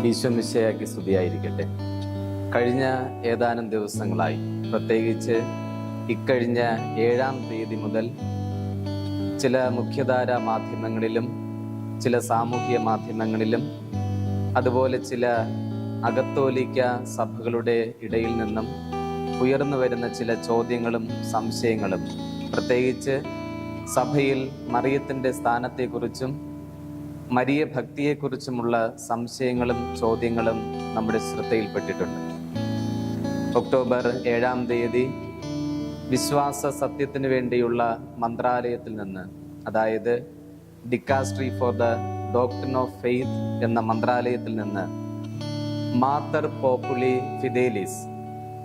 ഈശോ മിശിഹായ്ക്ക് സ്തുതിയായിരിക്കട്ടെ. കഴിഞ്ഞ ഏതാനും ദിവസങ്ങളായി, പ്രത്യേകിച്ച് ഇക്കഴിഞ്ഞ 7-ാം തീയതി മുതൽ ചില മുഖ്യധാരാ മാധ്യമങ്ങളിലും ചില സാമൂഹ്യ മാധ്യമങ്ങളിലും അതുപോലെ ചില അകത്തോലിക്ക സഭകളുടെ ഇടയിൽ നിന്നും ഉയർന്നു വരുന്ന ചില ചോദ്യങ്ങളും സംശയങ്ങളും, പ്രത്യേകിച്ച് സഭയിൽ മറിയത്തിൻ്റെ സ്ഥാനത്തെക്കുറിച്ചും മരിയ ഭക്തിയെക്കുറിച്ചുമുള്ള സംശയങ്ങളും ചോദ്യങ്ങളും നമ്മുടെ ശ്രദ്ധയിൽപ്പെട്ടിട്ടുണ്ട്. ഒക്ടോബർ 7-ാം തീയതി വിശ്വാസ സത്യത്തിന് വേണ്ടിയുള്ള മന്ത്രാലയത്തിൽ നിന്ന്, അതായത് dicastery for the doctrine of faith എന്ന മന്ത്രാലയത്തിൽ നിന്ന് മാതർ പോപ്പുലി ഫിദേലിസ്,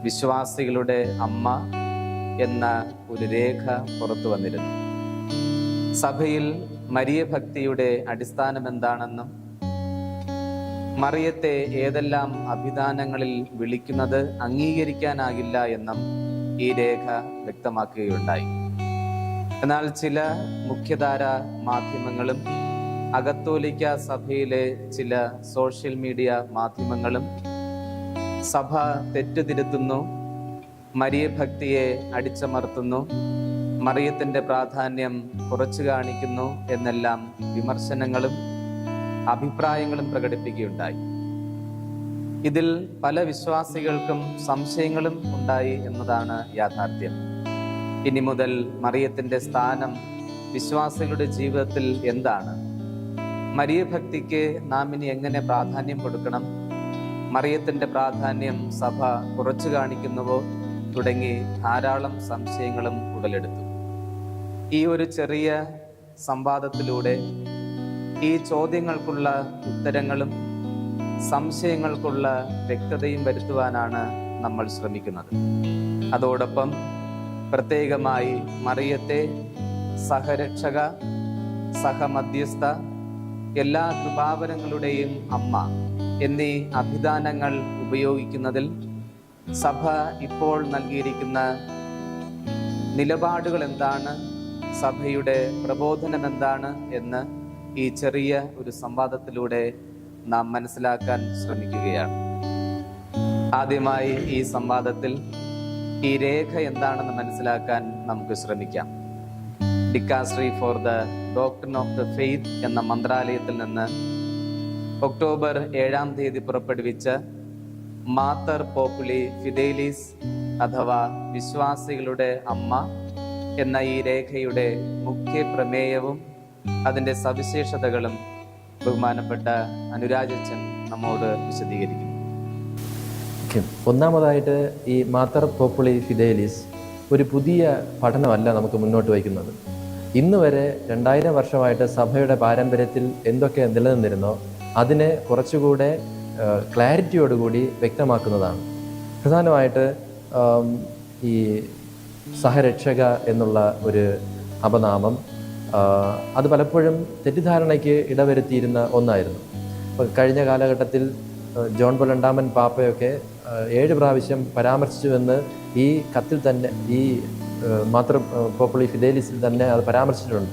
വിശ്വാസികളുടെ അമ്മ എന്ന ഒരു രേഖ പുറത്തു വന്നിരുന്നു. സഭയിൽ മരിയ ഭക്തിയുടെ അടിസ്ഥാനം എന്താണെന്നും മറിയത്തെ ഏതെല്ലാം അഭിധാനങ്ങളിൽ വിളിക്കുന്നത് അംഗീകരിക്കാനാകില്ല എന്നും ഈ രേഖ വ്യക്തമാക്കുകയുണ്ടായി. എന്നാൽ ചില മുഖ്യധാര മാധ്യമങ്ങളും അകത്തോലിക്ക സഭയിലെ ചില സോഷ്യൽ മീഡിയ മാധ്യമങ്ങളും സഭ തെറ്റുതിരുത്തുന്നു, മരിയ ഭക്തിയെ അടിച്ചമർത്തുന്നു, മറിയത്തിൻ്റെ പ്രാധാന്യം കുറച്ചു കാണിക്കുന്നു എന്നെല്ലാം വിമർശനങ്ങളും അഭിപ്രായങ്ങളും പ്രകടിപ്പിക്കുകയുണ്ടായി. ഇതിൽ പല വിശ്വാസികൾക്കും സംശയങ്ങളും ഉണ്ടായി എന്നതാണ് യാഥാർത്ഥ്യം. ഇനി മുതൽ മറിയത്തിൻ്റെ സ്ഥാനം വിശ്വാസികളുടെ ജീവിതത്തിൽ എന്താണ്? മരിയ ഭക്തിക്ക് നാം ഇനി എങ്ങനെ പ്രാധാന്യം കൊടുക്കണം? മറിയത്തിൻ്റെ പ്രാധാന്യം സഭ കുറച്ചു കാണിക്കുന്നുവോ? തുടങ്ങി ധാരാളം സംശയങ്ങളും ഉടലെടുത്തു. ഈ ഒരു ചെറിയ സംവാദത്തിലൂടെ ഈ ചോദ്യങ്ങൾക്കുള്ള ഉത്തരങ്ങളും സംശയങ്ങൾക്കുള്ള വ്യക്തതയും വരുത്തുവാനാണ് നമ്മൾ ശ്രമിക്കുന്നത്. അതോടൊപ്പം പ്രത്യേകമായി മറിയത്തെ സഹരക്ഷക, സഹമധ്യസ്ഥ, എല്ലാ കൃപാവരങ്ങളുടെയും അമ്മ എന്നീ അഭിധാനങ്ങൾ ഉപയോഗിക്കുന്നതിൽ സഭ ഇപ്പോൾ നൽകിയിരിക്കുന്ന നിലപാടുകൾ എന്താണ്, സഭയുടെ പ്രബോധനം എന്താണ് എന്ന് ഈ ചെറിയ ഒരു സംവാദത്തിലൂടെ നാം മനസ്സിലാക്കാൻ ശ്രമിക്കുകയാണ്. ആദ്യമായി ഈ സംവാദത്തിൽ ഈ രേഖ എന്താണെന്ന് മനസ്സിലാക്കാൻ നമുക്ക് ശ്രമിക്കാം. Dicastery for the doctrine of the faith എന്ന മന്ത്രാലയത്തിൽ നിന്ന് ഒക്ടോബർ 7-ാം തീയതി പുറപ്പെടുവിച്ച മാതർ പോപ്പുലി ഫിദേലിസ് അഥവാ വിശ്വാസികളുടെ അമ്മ എന്ന ഈ രേഖയുടെ മുഖ്യ പ്രമേയവും അതിൻ്റെ സവിശേഷതകളും ബഹുമാനപ്പെട്ട അനുരാജച്ചൻ നമ്മോട് വിശദീകരിക്കുന്നു. ഒന്നാമതായിട്ട് ഈ മാതർ പോപ്പുലി ഫിദേലിസ് ഒരു പുതിയ പഠനമല്ല നമുക്ക് മുന്നോട്ട് വയ്ക്കുന്നത്. ഇന്ന് വരെ 2000 വർഷമായിട്ട് സഭയുടെ പാരമ്പര്യത്തിൽ എന്തൊക്കെ നിലനിന്നിരുന്നോ അതിനെ കുറച്ചുകൂടെ ക്ലാരിറ്റിയോടുകൂടി വ്യക്തമാക്കുന്നതാണ്. പ്രധാനമായിട്ട് ഈ സഹരക്ഷക എന്നുള്ള ഒരു അപനാമം അത് പലപ്പോഴും തെറ്റിദ്ധാരണയ്ക്ക് ഇടവരുത്തിയിരുന്ന ഒന്നായിരുന്നു. അപ്പോൾ കഴിഞ്ഞ കാലഘട്ടത്തിൽ ജോൺ പോൾ രണ്ടാമൻ പാപ്പയൊക്കെ 7 പ്രാവശ്യം പരാമർശിച്ചുവെന്ന് ഈ കത്തിൽ തന്നെ, ഈ മാതർ പോപ്പുലി ഫിദേലിസിൽ തന്നെ അത് പരാമർശിച്ചിട്ടുണ്ട്.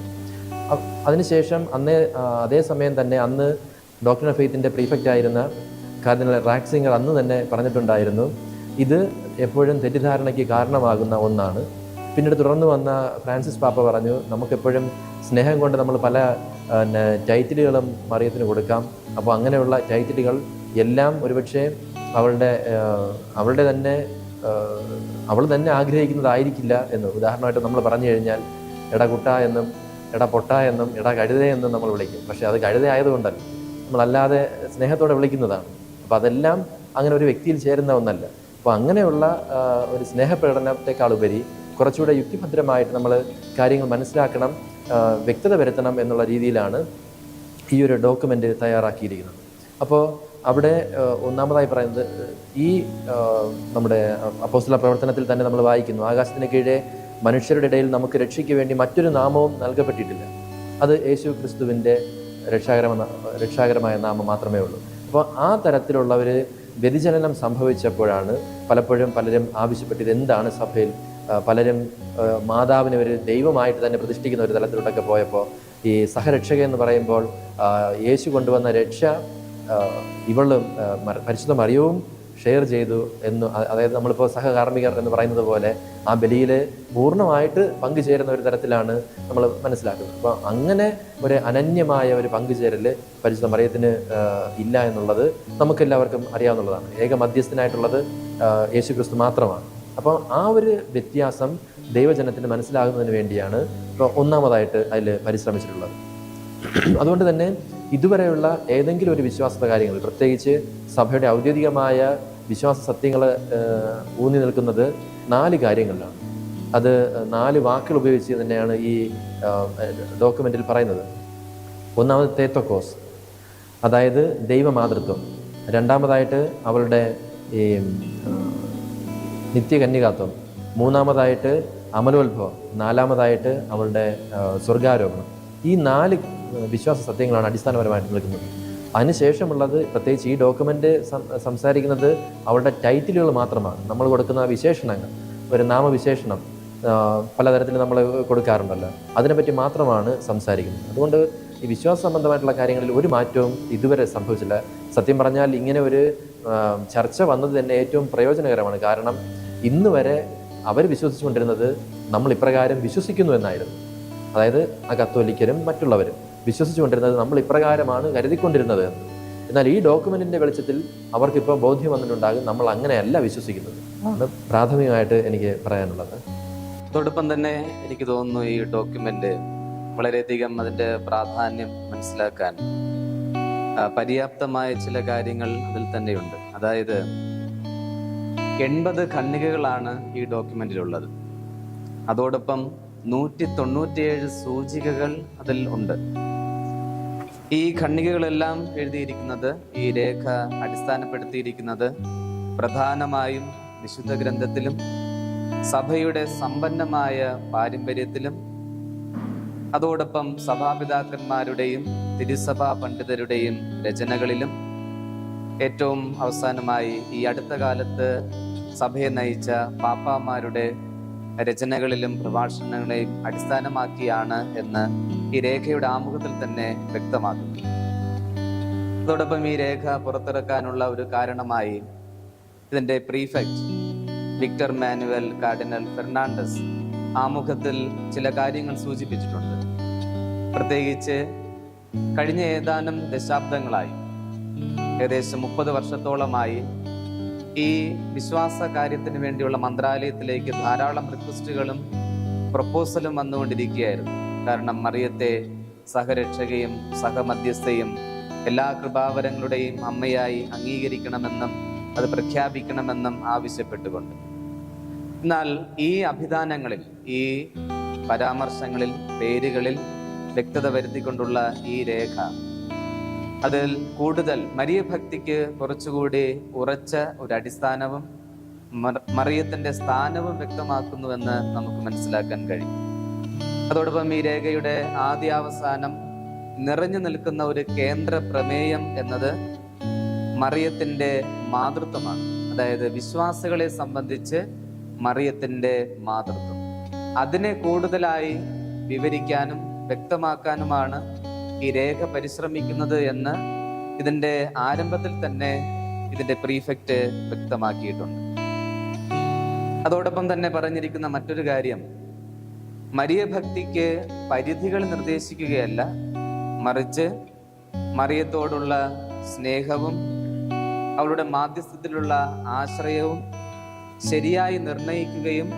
അതിനുശേഷം അതേസമയം തന്നെ അന്ന് ഡോക്ടർ ഓഫ് ഫെയ്ത്തിൻ്റെ പ്രീഫെക്റ്റ് ആയിരുന്ന കാർഡിനൽ റാറ്റ്സിംഗർ അന്ന് തന്നെ പറഞ്ഞിട്ടുണ്ടായിരുന്നു, ഇത് എപ്പോഴും തെറ്റിദ്ധാരണയ്ക്ക് കാരണമാകുന്ന ഒന്നാണ്. പിന്നീട് തുടർന്ന് വന്ന ഫ്രാൻസിസ് പാപ്പ പറഞ്ഞു, നമുക്കെപ്പോഴും സ്നേഹം കൊണ്ട് നമ്മൾ പല ടൈറ്റിലുകളും മറിയത്തിന് കൊടുക്കാം. അപ്പോൾ അങ്ങനെയുള്ള ടൈറ്റിലുകൾ എല്ലാം ഒരുപക്ഷെ അവൾ തന്നെ ആഗ്രഹിക്കുന്നതായിരിക്കില്ല എന്ന്. ഉദാഹരണമായിട്ട് നമ്മൾ പറഞ്ഞു കഴിഞ്ഞാൽ എടാ കുട്ട എന്നും എടാ പൊട്ട എന്നും എടാ കഴുത എന്നും നമ്മൾ വിളിക്കും. പക്ഷേ അത് കഴുത ആയതുകൊണ്ടല്ല, നമ്മളല്ലാതെ സ്നേഹത്തോടെ വിളിക്കുന്നതാണ്. അപ്പോൾ അതെല്ലാം അങ്ങനെ ഒരു വ്യക്തിയിൽ ചേരുന്ന ഒന്നല്ല. അപ്പോൾ അങ്ങനെയുള്ള ഒരു സ്നേഹപ്രകടനത്തെക്കാളുപരി കുറച്ചുകൂടെ യുക്തിഭദ്രമായിട്ട് നമ്മൾ കാര്യങ്ങൾ മനസ്സിലാക്കണം, വ്യക്തത വരുത്തണം എന്നുള്ള രീതിയിലാണ് ഈ ഒരു ഡോക്യുമെൻ്റ് തയ്യാറാക്കിയിരിക്കുന്നത്. അപ്പോൾ അവിടെ ഒന്നാമതായി പറയുന്നത്, ഈ നമ്മുടെ അപ്പോസ്തല പ്രവർത്തനത്തിൽ തന്നെ നമ്മൾ വായിക്കുന്നു, ആകാശത്തിന് കീഴെ മനുഷ്യരുടെ ഇടയിൽ നമുക്ക് രക്ഷയ്ക്ക് വേണ്ടി മറ്റൊരു നാമവും നൽകപ്പെട്ടിട്ടില്ല, അത് യേശു ക്രിസ്തുവിൻ്റെ രക്ഷാകരമായ നാമം മാത്രമേ ഉള്ളൂ. അപ്പോൾ ആ തരത്തിലുള്ള ഒരു വ്യതിചലനം സംഭവിച്ചപ്പോഴാണ് പലപ്പോഴും പലരും ആവശ്യപ്പെട്ടത് എന്താണ് സഭയിൽ, പലരും മാതാവിനെ ഒരു ദൈവമായിട്ട് തന്നെ പ്രതിഷ്ഠിക്കുന്ന ഒരു തലത്തിലോട്ടൊക്കെ പോയപ്പോൾ ഈ സഹരക്ഷക എന്ന് പറയുമ്പോൾ യേശു കൊണ്ടുവന്ന രക്ഷ ഇവളും പരിശുദ്ധ മറിയവും ഷെയർ ചെയ്തു എന്ന്, അതായത് നമ്മളിപ്പോൾ സഹകാർമ്മികർ എന്ന് പറയുന്നത് പോലെ ആ ബലിയിൽ പൂർണ്ണമായിട്ട് പങ്കുചേരുന്ന ഒരു തരത്തിലാണ് നമ്മൾ മനസ്സിലാക്കുന്നത്. അപ്പോൾ അങ്ങനെ ഒരു അനന്യമായ ഒരു പങ്കുചേരൽ പരിശുദ്ധ മറിയത്തിന് ഇല്ല എന്നുള്ളത് നമുക്കെല്ലാവർക്കും അറിയാവുന്നതാണ്. ഏക മധ്യസ്ഥനായിട്ടുള്ളത് യേശു ക്രിസ്തു മാത്രമാണ്. അപ്പോൾ ആ ഒരു വ്യത്യാസം ദൈവജനത്തിന് മനസ്സിലാകുന്നതിന് വേണ്ടിയാണ് ഇപ്പോൾ ഒന്നാമതായിട്ട് അതിൽ പരിശ്രമിച്ചിട്ടുള്ളത്. അതുകൊണ്ട് തന്നെ ഇതുവരെയുള്ള ഏതെങ്കിലും ഒരു വിശ്വാസ കാര്യങ്ങൾ, പ്രത്യേകിച്ച് സഭയുടെ ഔദ്യോഗികമായ വിശ്വാസ സത്യങ്ങൾ ഊന്നി നിൽക്കുന്നത് 4 കാര്യങ്ങളിലാണ്. അത് 4 വാക്കുകൾ ഉപയോഗിച്ച് തന്നെയാണ് ഈ ഡോക്യുമെന്റിൽ പറയുന്നത്. ഒന്നാമത് തേത്തോക്കോസ്, അതായത് ദൈവമാതൃത്വം. രണ്ടാമതായിട്ട് അവളുടെ ഈ നിത്യകന്യകാത്വം. മൂന്നാമതായിട്ട് അമലോത്ഭവം. നാലാമതായിട്ട് അവളുടെ സ്വർഗാരോപണം. ഈ 4 വിശ്വാസ സത്യങ്ങളാണ് അടിസ്ഥാനപരമായിട്ട് നിൽക്കുന്നത്. അതിനുശേഷമുള്ളത്, പ്രത്യേകിച്ച് ഈ ഡോക്യുമെൻ്റ് സംസാരിക്കുന്നത് അവളുടെ ടൈറ്റിലുകൾ മാത്രമാണ്. നമ്മൾ കൊടുക്കുന്ന വിശേഷണങ്ങൾ, ഒരു നാമവിശേഷണം പലതരത്തിൽ നമ്മൾ കൊടുക്കാറുണ്ടല്ലോ, അതിനെപ്പറ്റി മാത്രമാണ് സംസാരിക്കുന്നത്. അതുകൊണ്ട് ഈ വിശ്വാസ സംബന്ധമായിട്ടുള്ള കാര്യങ്ങളിൽ ഒരു മാറ്റവും ഇതുവരെ സംഭവിച്ചില്ല. സത്യം പറഞ്ഞാൽ ഇങ്ങനെ ഒരു ചർച്ച വന്നത് തന്നെ ഏറ്റവും പ്രയോജനകരമാണ്. കാരണം ഇന്ന് വരെ അവർ വിശ്വസിച്ചുകൊണ്ടിരുന്നത് നമ്മൾ ഇപ്രകാരം വിശ്വസിക്കുന്നു എന്നായിരുന്നു. അതായത് ആ കത്തോലിക്കരും മറ്റുള്ളവരും വിശ്വസിച്ചുകൊണ്ടിരുന്നത് നമ്മൾ ഇപ്രകാരമാണ് കരുതിക്കൊണ്ടിരുന്നത് എന്ന്. എന്നാൽ ഈ ഡോക്യുമെന്റിന്റെ വെളിച്ചത്തിൽ അവർക്കിപ്പോൾ ബോധ്യം വന്നിട്ടുണ്ടാകും നമ്മൾ അങ്ങനെയല്ല വിശ്വസിക്കുന്നത്. ആണ് പ്രാഥമികമായിട്ട് എനിക്ക് പറയാനുള്ളത്. അതോടൊപ്പം തന്നെ എനിക്ക് തോന്നുന്നു ഈ ഡോക്യുമെന്റ് വളരെയധികം അതിന്റെ പ്രാധാന്യം മനസ്സിലാക്കാൻ പര്യാപ്തമായ ചില കാര്യങ്ങൾ അതിൽ തന്നെയുണ്ട്. അതായത് 80 ഖണ്ഡികകളാണ് ഈ ഡോക്യുമെന്റിലുള്ളത്. അതോടൊപ്പം 197 സൂചികകൾ അതിൽ ഉണ്ട്. ഈ ഖണ്ഡികകളെല്ലാം എഴുതിയിരിക്കുന്നത്, ഈ രേഖ അടിസ്ഥാനപ്പെടുത്തിയിരിക്കുന്നത് പ്രധാനമായും വിശുദ്ധ ഗ്രന്ഥത്തിലും സഭയുടെ സമ്പന്നമായ പാരമ്പര്യത്തിലും അതോടൊപ്പം സഭാപിതാക്കന്മാരുടെയും തിരുസഭാ പണ്ഡിതരുടെയും രചനകളിലും ഏറ്റവും അവസാനമായി ഈ അടുത്ത കാലത്ത് സഭയെ നയിച്ച പാപ്പാമാരുടെ രചനകളിലും പ്രഭാഷണങ്ങളെയും അടിസ്ഥാനമാക്കിയാണ് എന്ന് ഈ രേഖയുടെ ആമുഖത്തിൽ തന്നെ വ്യക്തമാക്കുന്നു. അതോടൊപ്പം ഈ രേഖ പുറത്തിറക്കാനുള്ള ഒരു കാരണമായി ഇതിന്റെ prefect Victor Manuel cardinal Fernandez ആമുഖത്തിൽ ചില കാര്യങ്ങൾ സൂചിപ്പിച്ചിട്ടുണ്ട്. പ്രത്യേകിച്ച് കഴിഞ്ഞ ഏതാനും ദശാബ്ദങ്ങളായി, ഏകദേശം 30 വർഷത്തോളമായി ഈ വിശ്വാസ കാര്യത്തിന് വേണ്ടിയുള്ള മന്ത്രാലയത്തിലേക്ക് ധാരാളം റിക്വസ്റ്റുകളും പ്രപ്പോസലും വന്നുകൊണ്ടിരിക്കുകയായിരുന്നു. കാരണം മറിയത്തെ സഹരക്ഷകയും സഹമധ്യസ്ഥയും എല്ലാ കൃപാവരങ്ങളുടെയും അമ്മയായി അംഗീകരിക്കണമെന്നും അത് പ്രഖ്യാപിക്കണമെന്നും ആവശ്യപ്പെട്ടുകൊണ്ട്. എന്നാൽ ഈ അഭിധാനങ്ങളിൽ, ഈ പരാമർശങ്ങളിൽ, പേരുകളിൽ വ്യക്തത വരുത്തിക്കൊണ്ടുള്ള ഈ രേഖ അതിൽ കൂടുതൽ മരിയഭക്തിക്ക് കുറച്ചുകൂടി ഉറച്ച ഒരു അടിസ്ഥാനവും മറിയത്തിന്റെ സ്ഥാനവും വ്യക്തമാക്കുന്നുവെന്ന് നമുക്ക് മനസ്സിലാക്കാൻ കഴിയും. അതോടൊപ്പം ഈ രേഖയുടെ ആദ്യാവസാനം നിറഞ്ഞു നിൽക്കുന്ന ഒരു കേന്ദ്ര പ്രമേയം എന്നത് മറിയത്തിന്റെ മാതൃത്വമാണ്. അതായത് വിശ്വാസികളെ സംബന്ധിച്ച് മറിയത്തിന്റെ മാതൃത്വം, അതിനെ കൂടുതലായി വിവരിക്കാനും വ്യക്തമാക്കാനുമാണ് ഈ രേഖ പരിശ്രമിക്കുന്നത് എന്ന് ഇതിന്റെ ആരംഭത്തിൽ തന്നെ ഇതിന്റെ പ്രീഫെക്റ്റ് വ്യക്തമാക്കിയിട്ടുണ്ട്. അതോടൊപ്പം തന്നെ പറഞ്ഞിരിക്കുന്ന മറ്റൊരു കാര്യം, മരിയഭക്തിക്ക് പരിധികൾ നിർദ്ദേശിക്കുകയല്ല, മറിച്ച് മറിയത്തോടുള്ള സ്നേഹവും അവളുടെ മാധ്യസ്ഥത്തിലുള്ള ആശ്രയവും ശരിയായി നിർണയിക്കുകയും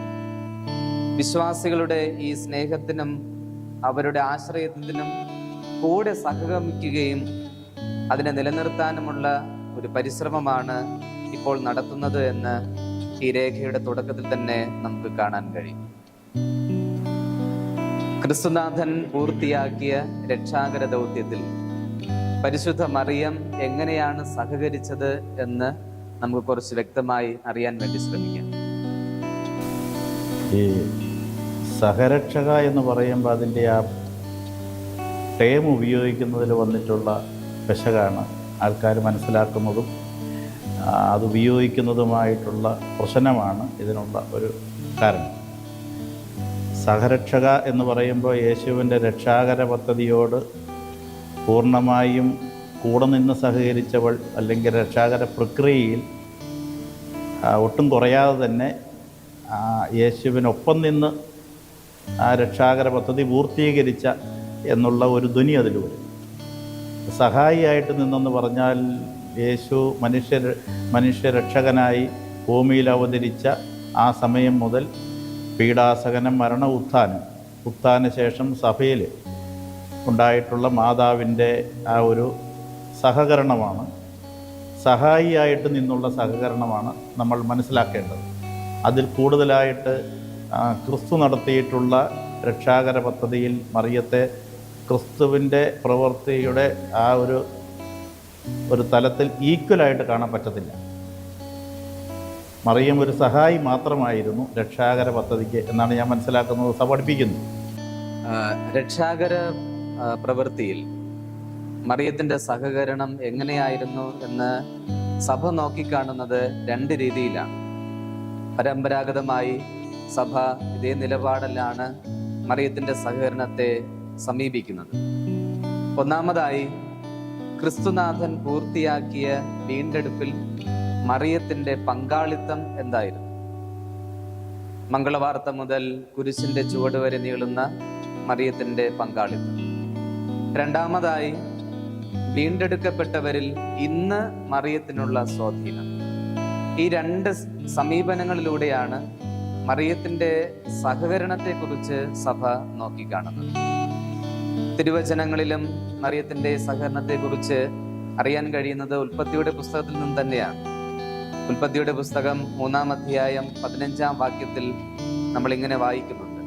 വിശ്വാസികളുടെ ഈ സ്നേഹത്തിനും അവരുടെ ആശ്രയത്തിനും കൂടെ സഹഗമിക്കുകയും അതിനെ നിലനിർത്താനുമുള്ള ഒരു പരിശ്രമമാണ് ഇപ്പോൾ നടത്തുന്നത് എന്ന് ഈ രേഖയുടെ തുടക്കത്തിൽ തന്നെ നമുക്ക് കാണാൻ കഴിയും. ക്രിസ്തുനാഥൻ പൂർത്തിയാക്കിയ രക്ഷാകര ദൗത്യത്തിൽ പരിശുദ്ധ മറിയം എങ്ങനെയാണ് സഹകരിച്ചത് എന്ന് നമുക്ക് കുറച്ച് വ്യക്തമായി അറിയാൻ വേണ്ടി ശ്രമിക്കാം. ഈ സഹരക്ഷക എന്ന് പറയുമ്പോൾ അതിൻ്റെ ആ ടേം ഉപയോഗിക്കുന്നതിൽ വന്നിട്ടുള്ള പെശകാണ് ആൾക്കാർ മനസ്സിലാക്കുന്നതും അത് ഉപയോഗിക്കുന്നതുമായിട്ടുള്ള പ്രശ്നമാണ് ഇതിനുള്ള ഒരു കാരണം. സഹരക്ഷക എന്ന് പറയുമ്പോൾ യേശുവിൻ്റെ രക്ഷാകര പദ്ധതിയോട് പൂർണ്ണമായും കൂടെ നിന്ന് സഹകരിച്ചവൾ അല്ലെങ്കിൽ രക്ഷാകര പ്രക്രിയയിൽ ഒട്ടും കുറയാതെ തന്നെ യേശുവിനൊപ്പം നിന്ന് ആ രക്ഷാകര പദ്ധതി പൂർത്തീകരിച്ച എന്നുള്ള ഒരു ധ്വനി അതിൽ വരും. സഹായിയായിട്ട് നിന്നെന്ന് പറഞ്ഞാൽ യേശു മനുഷ്യരക്ഷകനായി ഭൂമിയിൽ അവതരിച്ച ആ സമയം മുതൽ പീഡാസഹനം, മരണ, ഉത്ഥാന ശേഷം സഭയിൽ ഉണ്ടായിട്ടുള്ള മാതാവിൻ്റെ ആ ഒരു സഹകരണമാണ്, സഹായിയായിട്ട് നിന്നുള്ള സഹകരണമാണ് നമ്മൾ മനസ്സിലാക്കേണ്ടത്. അതിൽ കൂടുതലായിട്ട് ക്രിസ്തു നടത്തിയിട്ടുള്ള രക്ഷാകര പദ്ധതിയിൽ മറിയത്തെ ക്രിസ്തുവിൻ്റെ പ്രവൃത്തിയുടെ ആ ഒരു തലത്തിൽ ഈക്വലായിട്ട് കാണാൻ പറ്റത്തില്ല. മറിയം ഒരു സഹായി മാത്രമായിരുന്നു രക്ഷാകര പദ്ധതിക്ക് എന്നാണ് ഞാൻ മനസ്സിലാക്കുന്നത്, സഭ പഠിപ്പിക്കുന്നു. രക്ഷാകര പ്രവൃത്തിയിൽ മറിയത്തിന്റെ സഹകരണം എങ്ങനെയായിരുന്നു എന്ന് സഭ നോക്കിക്കാണുന്നത് രണ്ട് രീതിയിലാണ്. പരമ്പരാഗതമായി സഭ ഇതേ നിലപാടിലാണ് മറിയത്തിന്റെ സഹകരണത്തെ സമീപിക്കുന്നത്. ഒന്നാമതായി, ക്രിസ്തുനാഥൻ പൂർത്തിയാക്കിയ വീണ്ടെടുപ്പിൽ മറിയത്തിന്റെ പങ്കാളിത്തം എന്തായിരുന്നു? മംഗളവാർത്ത മുതൽ കുരിശിന്റെ ചുവട് വരെ നീളുന്ന മറിയത്തിന്റെ പങ്കാളിത്തം. രണ്ടാമതായി, വീണ്ടെടുക്കപ്പെട്ടവരിൽ ഇന്ന് മറിയത്തിനുള്ള സ്വാധീനം. ഈ രണ്ട് സമീപനങ്ങളിലൂടെയാണ് മറിയത്തിന്റെ സഹകരണത്തെക്കുറിച്ച് സഭ നോക്കിക്കാണുന്നത്. തിരുവചനങ്ങളിലും മറിയത്തിന്റെ സഹകരണത്തെക്കുറിച്ച് അറിയാൻ കഴിയുന്നത് ഉൽപ്പത്തിയുടെ പുസ്തകത്തിൽ നിന്ന് തന്നെയാണ്. ഉൽപ്പത്തിയുടെ പുസ്തകം 3-ാം അധ്യായം 15-ാം വാക്യത്തിൽ നമ്മൾ ഇങ്ങനെ വായിക്കുന്നുണ്ട്: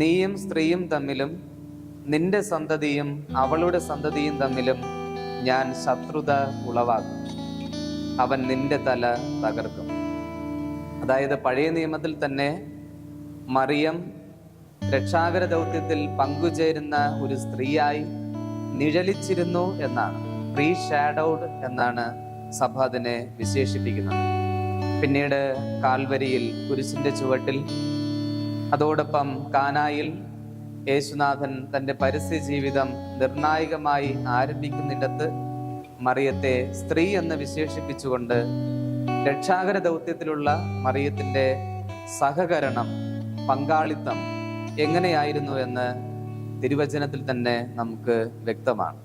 നീയും സ്ത്രീയും തമ്മിലും നിന്റെ സന്തതിയും അവളുടെ സന്തതിയും തമ്മിലും ഞാൻ ശത്രുത ഉളവാക്കും, അവൻ നിന്റെ തല തകർക്കും. അതായത് പഴയ നിയമത്തിൽ തന്നെ മറിയം രക്ഷാകര ദൗത്യത്തിൽ പങ്കുചേരുന്ന ഒരു സ്ത്രീയായി നിഴലിച്ചിരുന്നു എന്നാണ്, പ്രീ ഷാഡോഡ് എന്നാണ് സഭ അതിനെ വിശേഷിപ്പിക്കുന്നത്. പിന്നീട് കാൽവരിയിൽ കുരിശിന്റെ ചുവട്ടിൽ, അതോടൊപ്പം കാനായിൽ യേശുനാഥൻ തൻ്റെ പരസ്യ ജീവിതം നിർണായകമായി ആരംഭിക്കുന്നിടത്ത് മറിയത്തെ സ്ത്രീ എന്ന് വിശേഷിപ്പിച്ചുകൊണ്ട് രക്ഷാകര ദൗത്യത്തിലുള്ള മറിയത്തിന്റെ സഹകരണം, പങ്കാളിത്തം എങ്ങനെയായിരുന്നു എന്ന് തിരുവചനത്തിൽ തന്നെ നമുക്ക് വ്യക്തമാണ്.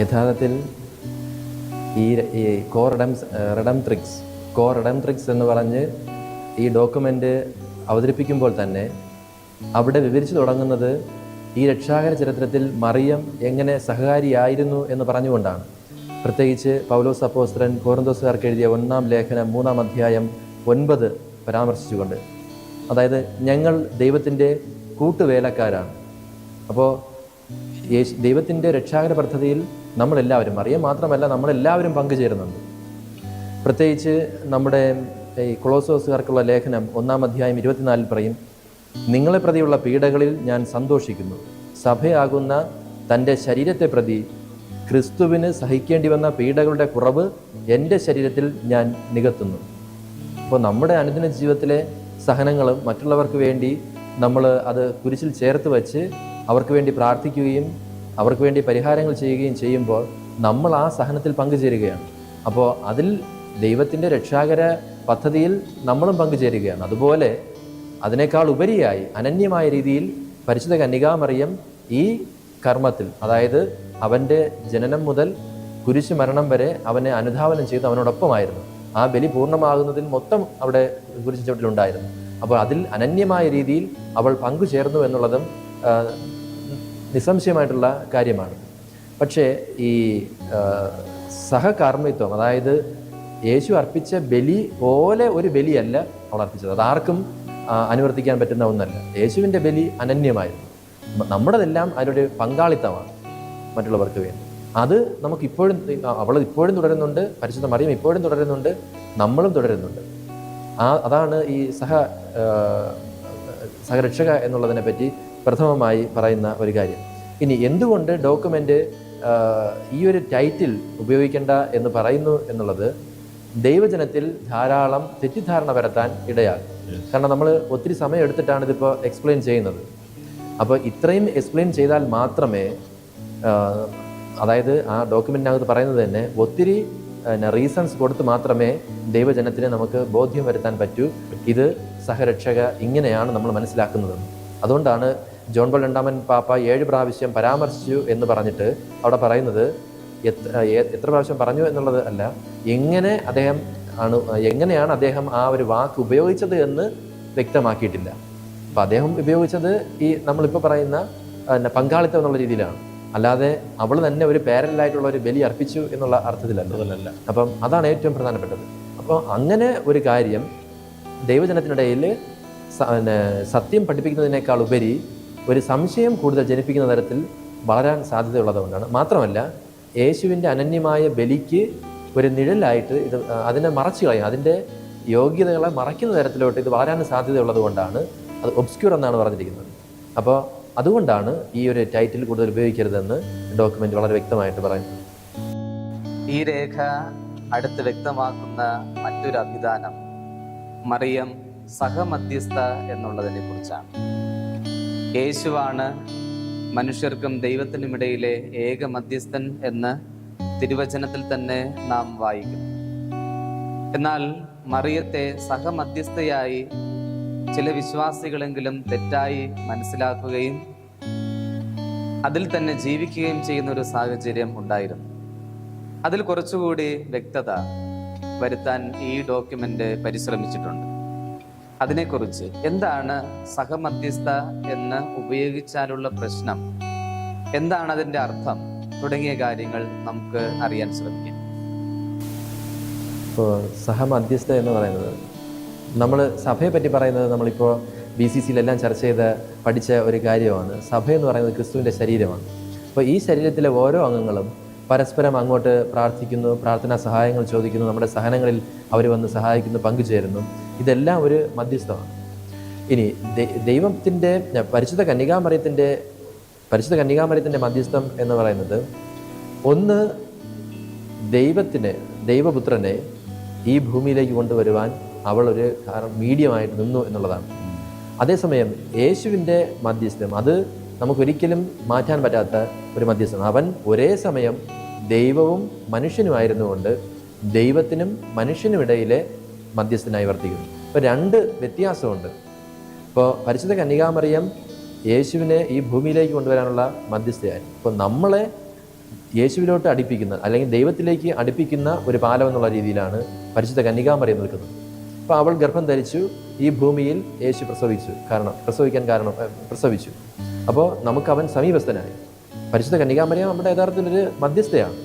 യഥാർത്ഥത്തിൽ ഈ കോ റെഡംട്രിക്സ് എന്ന് പറഞ്ഞ് ഈ ഡോക്യുമെൻ്റ് അവതരിപ്പിക്കുമ്പോൾ തന്നെ അവിടെ വിവരിച്ചു തുടങ്ങുന്നത് ഈ രക്ഷാകര ചരിത്രത്തിൽ മറിയം എങ്ങനെ സഹകാരിയായിരുന്നു എന്ന് പറഞ്ഞുകൊണ്ടാണ്. പ്രത്യേകിച്ച് പൗലോസ് അപ്പോസ്തലൻ കൊരിന്തോസുകാർക്ക് എഴുതിയ 1-ാം ലേഖനം 3-ാം അധ്യായം 9 പരാമർശിച്ചുകൊണ്ട്, അതായത് ഞങ്ങൾ ദൈവത്തിൻ്റെ കൂട്ടുവേലക്കാരാണ്. അപ്പോൾ ദൈവത്തിൻ്റെ രക്ഷാകര പദ്ധതിയിൽ നമ്മളെല്ലാവരും, മറിയം മാത്രമല്ല നമ്മളെല്ലാവരും പങ്കുചേരുന്നുണ്ട്. പ്രത്യേകിച്ച് നമ്മുടെ ഈ കൊളോസോസുകാർക്കുള്ള ലേഖനം 1-ാം അധ്യായം 24 പറയും: നിങ്ങളെ പ്രതിയുള്ള പീഡകളിൽ ഞാൻ സന്തോഷിക്കുന്നു, സഭയാകുന്ന തൻ്റെ ശരീരത്തെ പ്രതി ക്രിസ്തുവിന് സഹിക്കേണ്ടി വന്ന പീഡകളുടെ കുറവ് എൻ്റെ ശരീരത്തിൽ ഞാൻ നികത്തുന്നു. അപ്പോൾ നമ്മുടെ അനുദിന ജീവിതത്തിലെ സഹനങ്ങളും മറ്റുള്ളവർക്ക് വേണ്ടി നമ്മൾ അത് കുരിശിൽ ചേർത്ത് വച്ച് അവർക്ക് വേണ്ടി പ്രാർത്ഥിക്കുകയും അവർക്ക് വേണ്ടി പരിഹാരങ്ങൾ ചെയ്യുകയും ചെയ്യുമ്പോൾ നമ്മൾ ആ സഹനത്തിൽ പങ്കുചേരുകയാണ്. അപ്പോൾ അതിൽ ദൈവത്തിൻ്റെ രക്ഷാകര പദ്ധതിയിൽ നമ്മളും പങ്കുചേരുകയാണ്. അതുപോലെ അതിനേക്കാൾ ഉപരിയായി അനന്യമായ രീതിയിൽ പരിശുദ്ധ കന്യകാമറിയം ഈ കർമ്മത്തിൽ, അതായത് അവൻ്റെ ജനനം മുതൽ കുരിശ് മരണം വരെ അവനെ അനുധാവനം ചെയ്ത് അവനോടൊപ്പമായിരുന്നു. ആ ബലി പൂർണ്ണമാകുന്നതിൽ മൊത്തം അവിടെ കുരിശ് ചുവട്ടിലുണ്ടായിരുന്നു. അപ്പോൾ അതിൽ അനന്യമായ രീതിയിൽ അവൾ പങ്കുചേർന്നു എന്നുള്ളതും നിസ്സംശയമായിട്ടുള്ള കാര്യമാണ്. പക്ഷേ ഈ സഹകാർമ്മിത്വം, അതായത് യേശു അർപ്പിച്ച ബലി പോലെ ഒരു ബലിയല്ല അവൾ അർപ്പിച്ചത്. അതാർക്കും അനുവർത്തിക്കാൻ പറ്റുന്ന ഒന്നല്ല. യേശുവിൻ്റെ ബലി അനന്യമായിരുന്നു. നമ്മുടെതെല്ലാം അതിലൊരു പങ്കാളിത്തമാണ് മറ്റുള്ളവർക്ക് വേണ്ടി. അത് നമുക്കിപ്പോഴും, അവൾ ഇപ്പോഴും തുടരുന്നുണ്ട്, പരിശുദ്ധ മറിയം ഇപ്പോഴും തുടരുന്നുണ്ട്, നമ്മളും തുടരുന്നുണ്ട്. അതാണ് ഈ സഹരക്ഷക എന്നുള്ളതിനെ പറ്റി പ്രഥമമായി പറയുന്ന ഒരു കാര്യം. ഇനി എന്തുകൊണ്ട് ഡോക്യുമെൻ്റ് ഈ ഒരു ടൈറ്റിൽ ഉപയോഗിക്കേണ്ട എന്ന് പറയുന്നു എന്നുള്ളത് ദൈവജനത്തിൽ ധാരാളം തെറ്റിദ്ധാരണ വരുത്താൻ ഇടയാകും. കാരണം നമ്മൾ ഒത്തിരി സമയം എടുത്തിട്ടാണ് ഇതിപ്പോൾ എക്സ്പ്ലെയിൻ ചെയ്യുന്നത്. അപ്പോൾ ഇത്രയും എക്സ്പ്ലെയിൻ ചെയ്താൽ മാത്രമേ അതായത് ആ ഡോക്യുമെൻറ്റിനകത്ത് പറയുന്നത് തന്നെ ഒത്തിരി റീസൺസ് കൊടുത്ത് മാത്രമേ ദൈവജനത്തിന് നമുക്ക് ബോധ്യം വരുത്താൻ പറ്റൂ ഇത് സഹരക്ഷക ഇങ്ങനെയാണ് നമ്മൾ മനസ്സിലാക്കുന്നതെന്ന്. അതുകൊണ്ടാണ് ജോൺ പോൾ രണ്ടാമൻ പാപ്പ 7 പ്രാവശ്യം പരാമർശിച്ചു എന്ന് പറഞ്ഞിട്ട് അവിടെ പറയുന്നത് എത്ര പ്രാവശ്യം പറഞ്ഞു എന്നുള്ളത് അല്ല, എങ്ങനെയാണ് അദ്ദേഹം ആ ഒരു വാക്ക് ഉപയോഗിച്ചത് എന്ന് വ്യക്തമാക്കിയിട്ടില്ല. അപ്പം അദ്ദേഹം ഉപയോഗിച്ചത് ഈ നമ്മളിപ്പോൾ പറയുന്ന പങ്കാളിത്തം എന്നുള്ള രീതിയിലാണ്, അല്ലാതെ അവൾ തന്നെ ഒരു പാരലായിട്ടുള്ള ഒരു ബലി അർപ്പിച്ചു എന്നുള്ള അർത്ഥത്തിലല്ല. അപ്പം അതാണ് ഏറ്റവും പ്രധാനപ്പെട്ടത്. അപ്പോൾ അങ്ങനെ ഒരു കാര്യം ദൈവജനത്തിനിടയിൽ സത്യം പഠിപ്പിക്കുന്നതിനേക്കാൾ ഉപരി ഒരു സംശയം കൂടുതൽ ജനിപ്പിക്കുന്ന തരത്തിൽ വളരാൻ സാധ്യതയുള്ളതുകൊണ്ടാണ്. മാത്രമല്ല യേശുവിൻ്റെ അനന്യമായ ബലിക്ക് ഒരു നിഴലായിട്ട് ഇത് അതിനെ മറച്ചു കളയും, അതിൻ്റെ യോഗ്യതകളെ മറയ്ക്കുന്ന തരത്തിലോട്ട് ഇത് വളരാൻ സാധ്യതയുള്ളത് കൊണ്ടാണ് അത് ഒബ്സ്ക്യൂർ എന്നാണ് പറഞ്ഞിരിക്കുന്നത്. അപ്പോൾ അതുകൊണ്ടാണ് ഈ ഒരു ടൈറ്റിൽ കൂടുതൽ ഉപയോഗിക്കരുതെന്ന് ഡോക്യുമെന്റ് വളരെ വ്യക്തമായിട്ട് പറയുന്നത്. ഈ രേഖ അടുത്ത് വ്യക്തമാക്കുന്ന മറ്റൊരു അഭിധാനം മറിയം സഹമധ്യസ്ഥ എന്നുള്ളതിനെ കുറിച്ചാണ്. യേശുവാണ് മനുഷ്യർക്കും ദൈവത്തിനുമിടയിലെ ഏക മധ്യസ്ഥൻ എന്ന് തിരുവചനത്തിൽ തന്നെ നാം വായിക്കുന്നു. എന്നാൽ മറിയത്തെ സഹമധ്യസ്ഥയായി ചില വിശ്വാസികളെങ്കിലും തെറ്റായി മനസ്സിലാക്കുകയും അതിൽ തന്നെ ജീവിക്കുകയും ചെയ്യുന്ന ഒരു സാഹചര്യം ഉണ്ടായിരുന്നു. അതിൽ കുറച്ചുകൂടി വ്യക്തത വരുത്താൻ ഈ ഡോക്യുമെന്റ് പരിശ്രമിച്ചിട്ടുണ്ട്. അതിനെക്കുറിച്ച് എന്താണ് സഹമധ്യസ്ഥ എന്ന് ഉപയോഗിച്ചാലുള്ള പ്രശ്നം, എന്താണ് അതിൻ്റെ അർത്ഥം തുടങ്ങിയ കാര്യങ്ങൾ നമുക്ക് അറിയാൻ ശ്രമിക്കാം. ഇപ്പോൾ സഹമധ്യസ്ഥ എന്ന് പറയുന്നത് നമ്മൾ സഭയെ പറ്റി പറയുന്നത് നമ്മളിപ്പോൾ BCCയിലെല്ലാം ചർച്ച ചെയ്ത് പഠിച്ച ഒരു കാര്യമാണ്. സഭ എന്ന് പറയുന്നത് ക്രിസ്തുവിൻ്റെ ശരീരമാണ്. അപ്പോൾ ഈ ശരീരത്തിലെ ഓരോ അംഗങ്ങളും പരസ്പരം അങ്ങോട്ട് പ്രാർത്ഥിക്കുന്നു, പ്രാർത്ഥനാ സഹായങ്ങൾ ചോദിക്കുന്നു, നമ്മുടെ സഹനങ്ങളിൽ അവർ വന്ന് സഹായിക്കുന്നു, പങ്കുചേരുന്നു. ഇതെല്ലാം ഒരു മധ്യസ്ഥമാണ്. ഇനി ദൈവത്തിൻ്റെ പരിശുദ്ധ കന്യകാമറിയത്തിൻ്റെ മധ്യസ്ഥം എന്ന് പറയുന്നത് ഒന്ന് ദൈവപുത്രനെ ഈ ഭൂമിയിലേക്ക് കൊണ്ടുവരുവാൻ അവൾ ഒരു മീഡിയമായിട്ട് നിന്നു എന്നുള്ളതാണ്. അതേസമയം യേശുവിൻ്റെ മധ്യസ്ഥം അത് നമുക്കൊരിക്കലും മാറ്റാൻ പറ്റാത്ത ഒരു മധ്യസ്ഥം. അവൻ ഒരേ സമയം ദൈവവും മനുഷ്യനുമായിരുന്നുകൊണ്ട് ദൈവത്തിനും മനുഷ്യനും ഇടയിലെ മധ്യസ്ഥനായി വർത്തിക്കുന്നു. ഇപ്പോൾ 2 വ്യത്യാസമുണ്ട്. ഇപ്പോൾ പരിശുദ്ധ കന്യകാമറിയം യേശുവിനെ ഈ ഭൂമിയിലേക്ക് കൊണ്ടുവരാനുള്ള മധ്യസ്ഥയായിരുന്നു. ഇപ്പോൾ നമ്മളെ യേശുവിലോട്ട് അടുപ്പിക്കുന്ന അല്ലെങ്കിൽ ദൈവത്തിലേക്ക് അടുപ്പിക്കുന്ന ഒരു പാലം എന്നുള്ള രീതിയിലാണ് പരിശുദ്ധ കന്യകാമറിയം നിൽക്കുന്നത്. അപ്പോൾ അവൾ ഗർഭം ധരിച്ചു, ഈ ഭൂമിയിൽ യേശു പ്രസവിച്ചു. അപ്പോൾ നമുക്ക് അവൻ സമീപസ്ഥനായി. പരിശുദ്ധ കന്യകാമറിയം നമ്മുടെ യഥാർത്ഥത്തിലൊരു മധ്യസ്ഥയാണ്.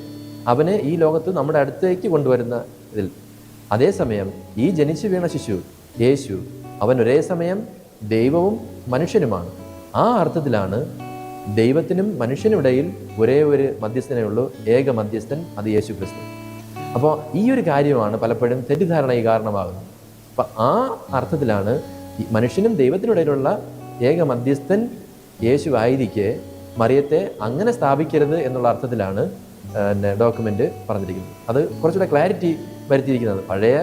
അവനെ ഈ ലോകത്ത് നമ്മുടെ അടുത്തേക്ക് കൊണ്ടുവരുന്ന ഇതിൽ. അതേസമയം ഈ ജനിച്ചു വീണ ശിശു യേശു, അവൻ ഒരേ സമയം ദൈവവും മനുഷ്യനുമാണ്. ആ അർത്ഥത്തിലാണ് ദൈവത്തിനും മനുഷ്യനുമിടയിൽ ഒരേ ഒരു മധ്യസ്ഥനേ ഉള്ളൂ, ഏക മധ്യസ്ഥൻ, അത് യേശു ക്രിസ്തു. അപ്പോൾ ഈ ഒരു കാര്യമാണ് പലപ്പോഴും തെറ്റിദ്ധാരണയ്ക്ക് കാരണമാകുന്നത്. അപ്പം ആ അർത്ഥത്തിലാണ് മനുഷ്യനും ദൈവത്തിനിടയിലുള്ള ഏക മധ്യസ്ഥൻ യേശു ആയിരിക്കെ മറിയത്തെ അങ്ങനെ സ്ഥാപിക്കരുത് എന്നുള്ള അർത്ഥത്തിലാണ് ഡോക്യുമെന്റ് പറഞ്ഞിരിക്കുന്നത്. അത് കുറച്ചുകൂടെ ക്ലാരിറ്റി വരുത്തിയിരിക്കുന്നത്. പഴയ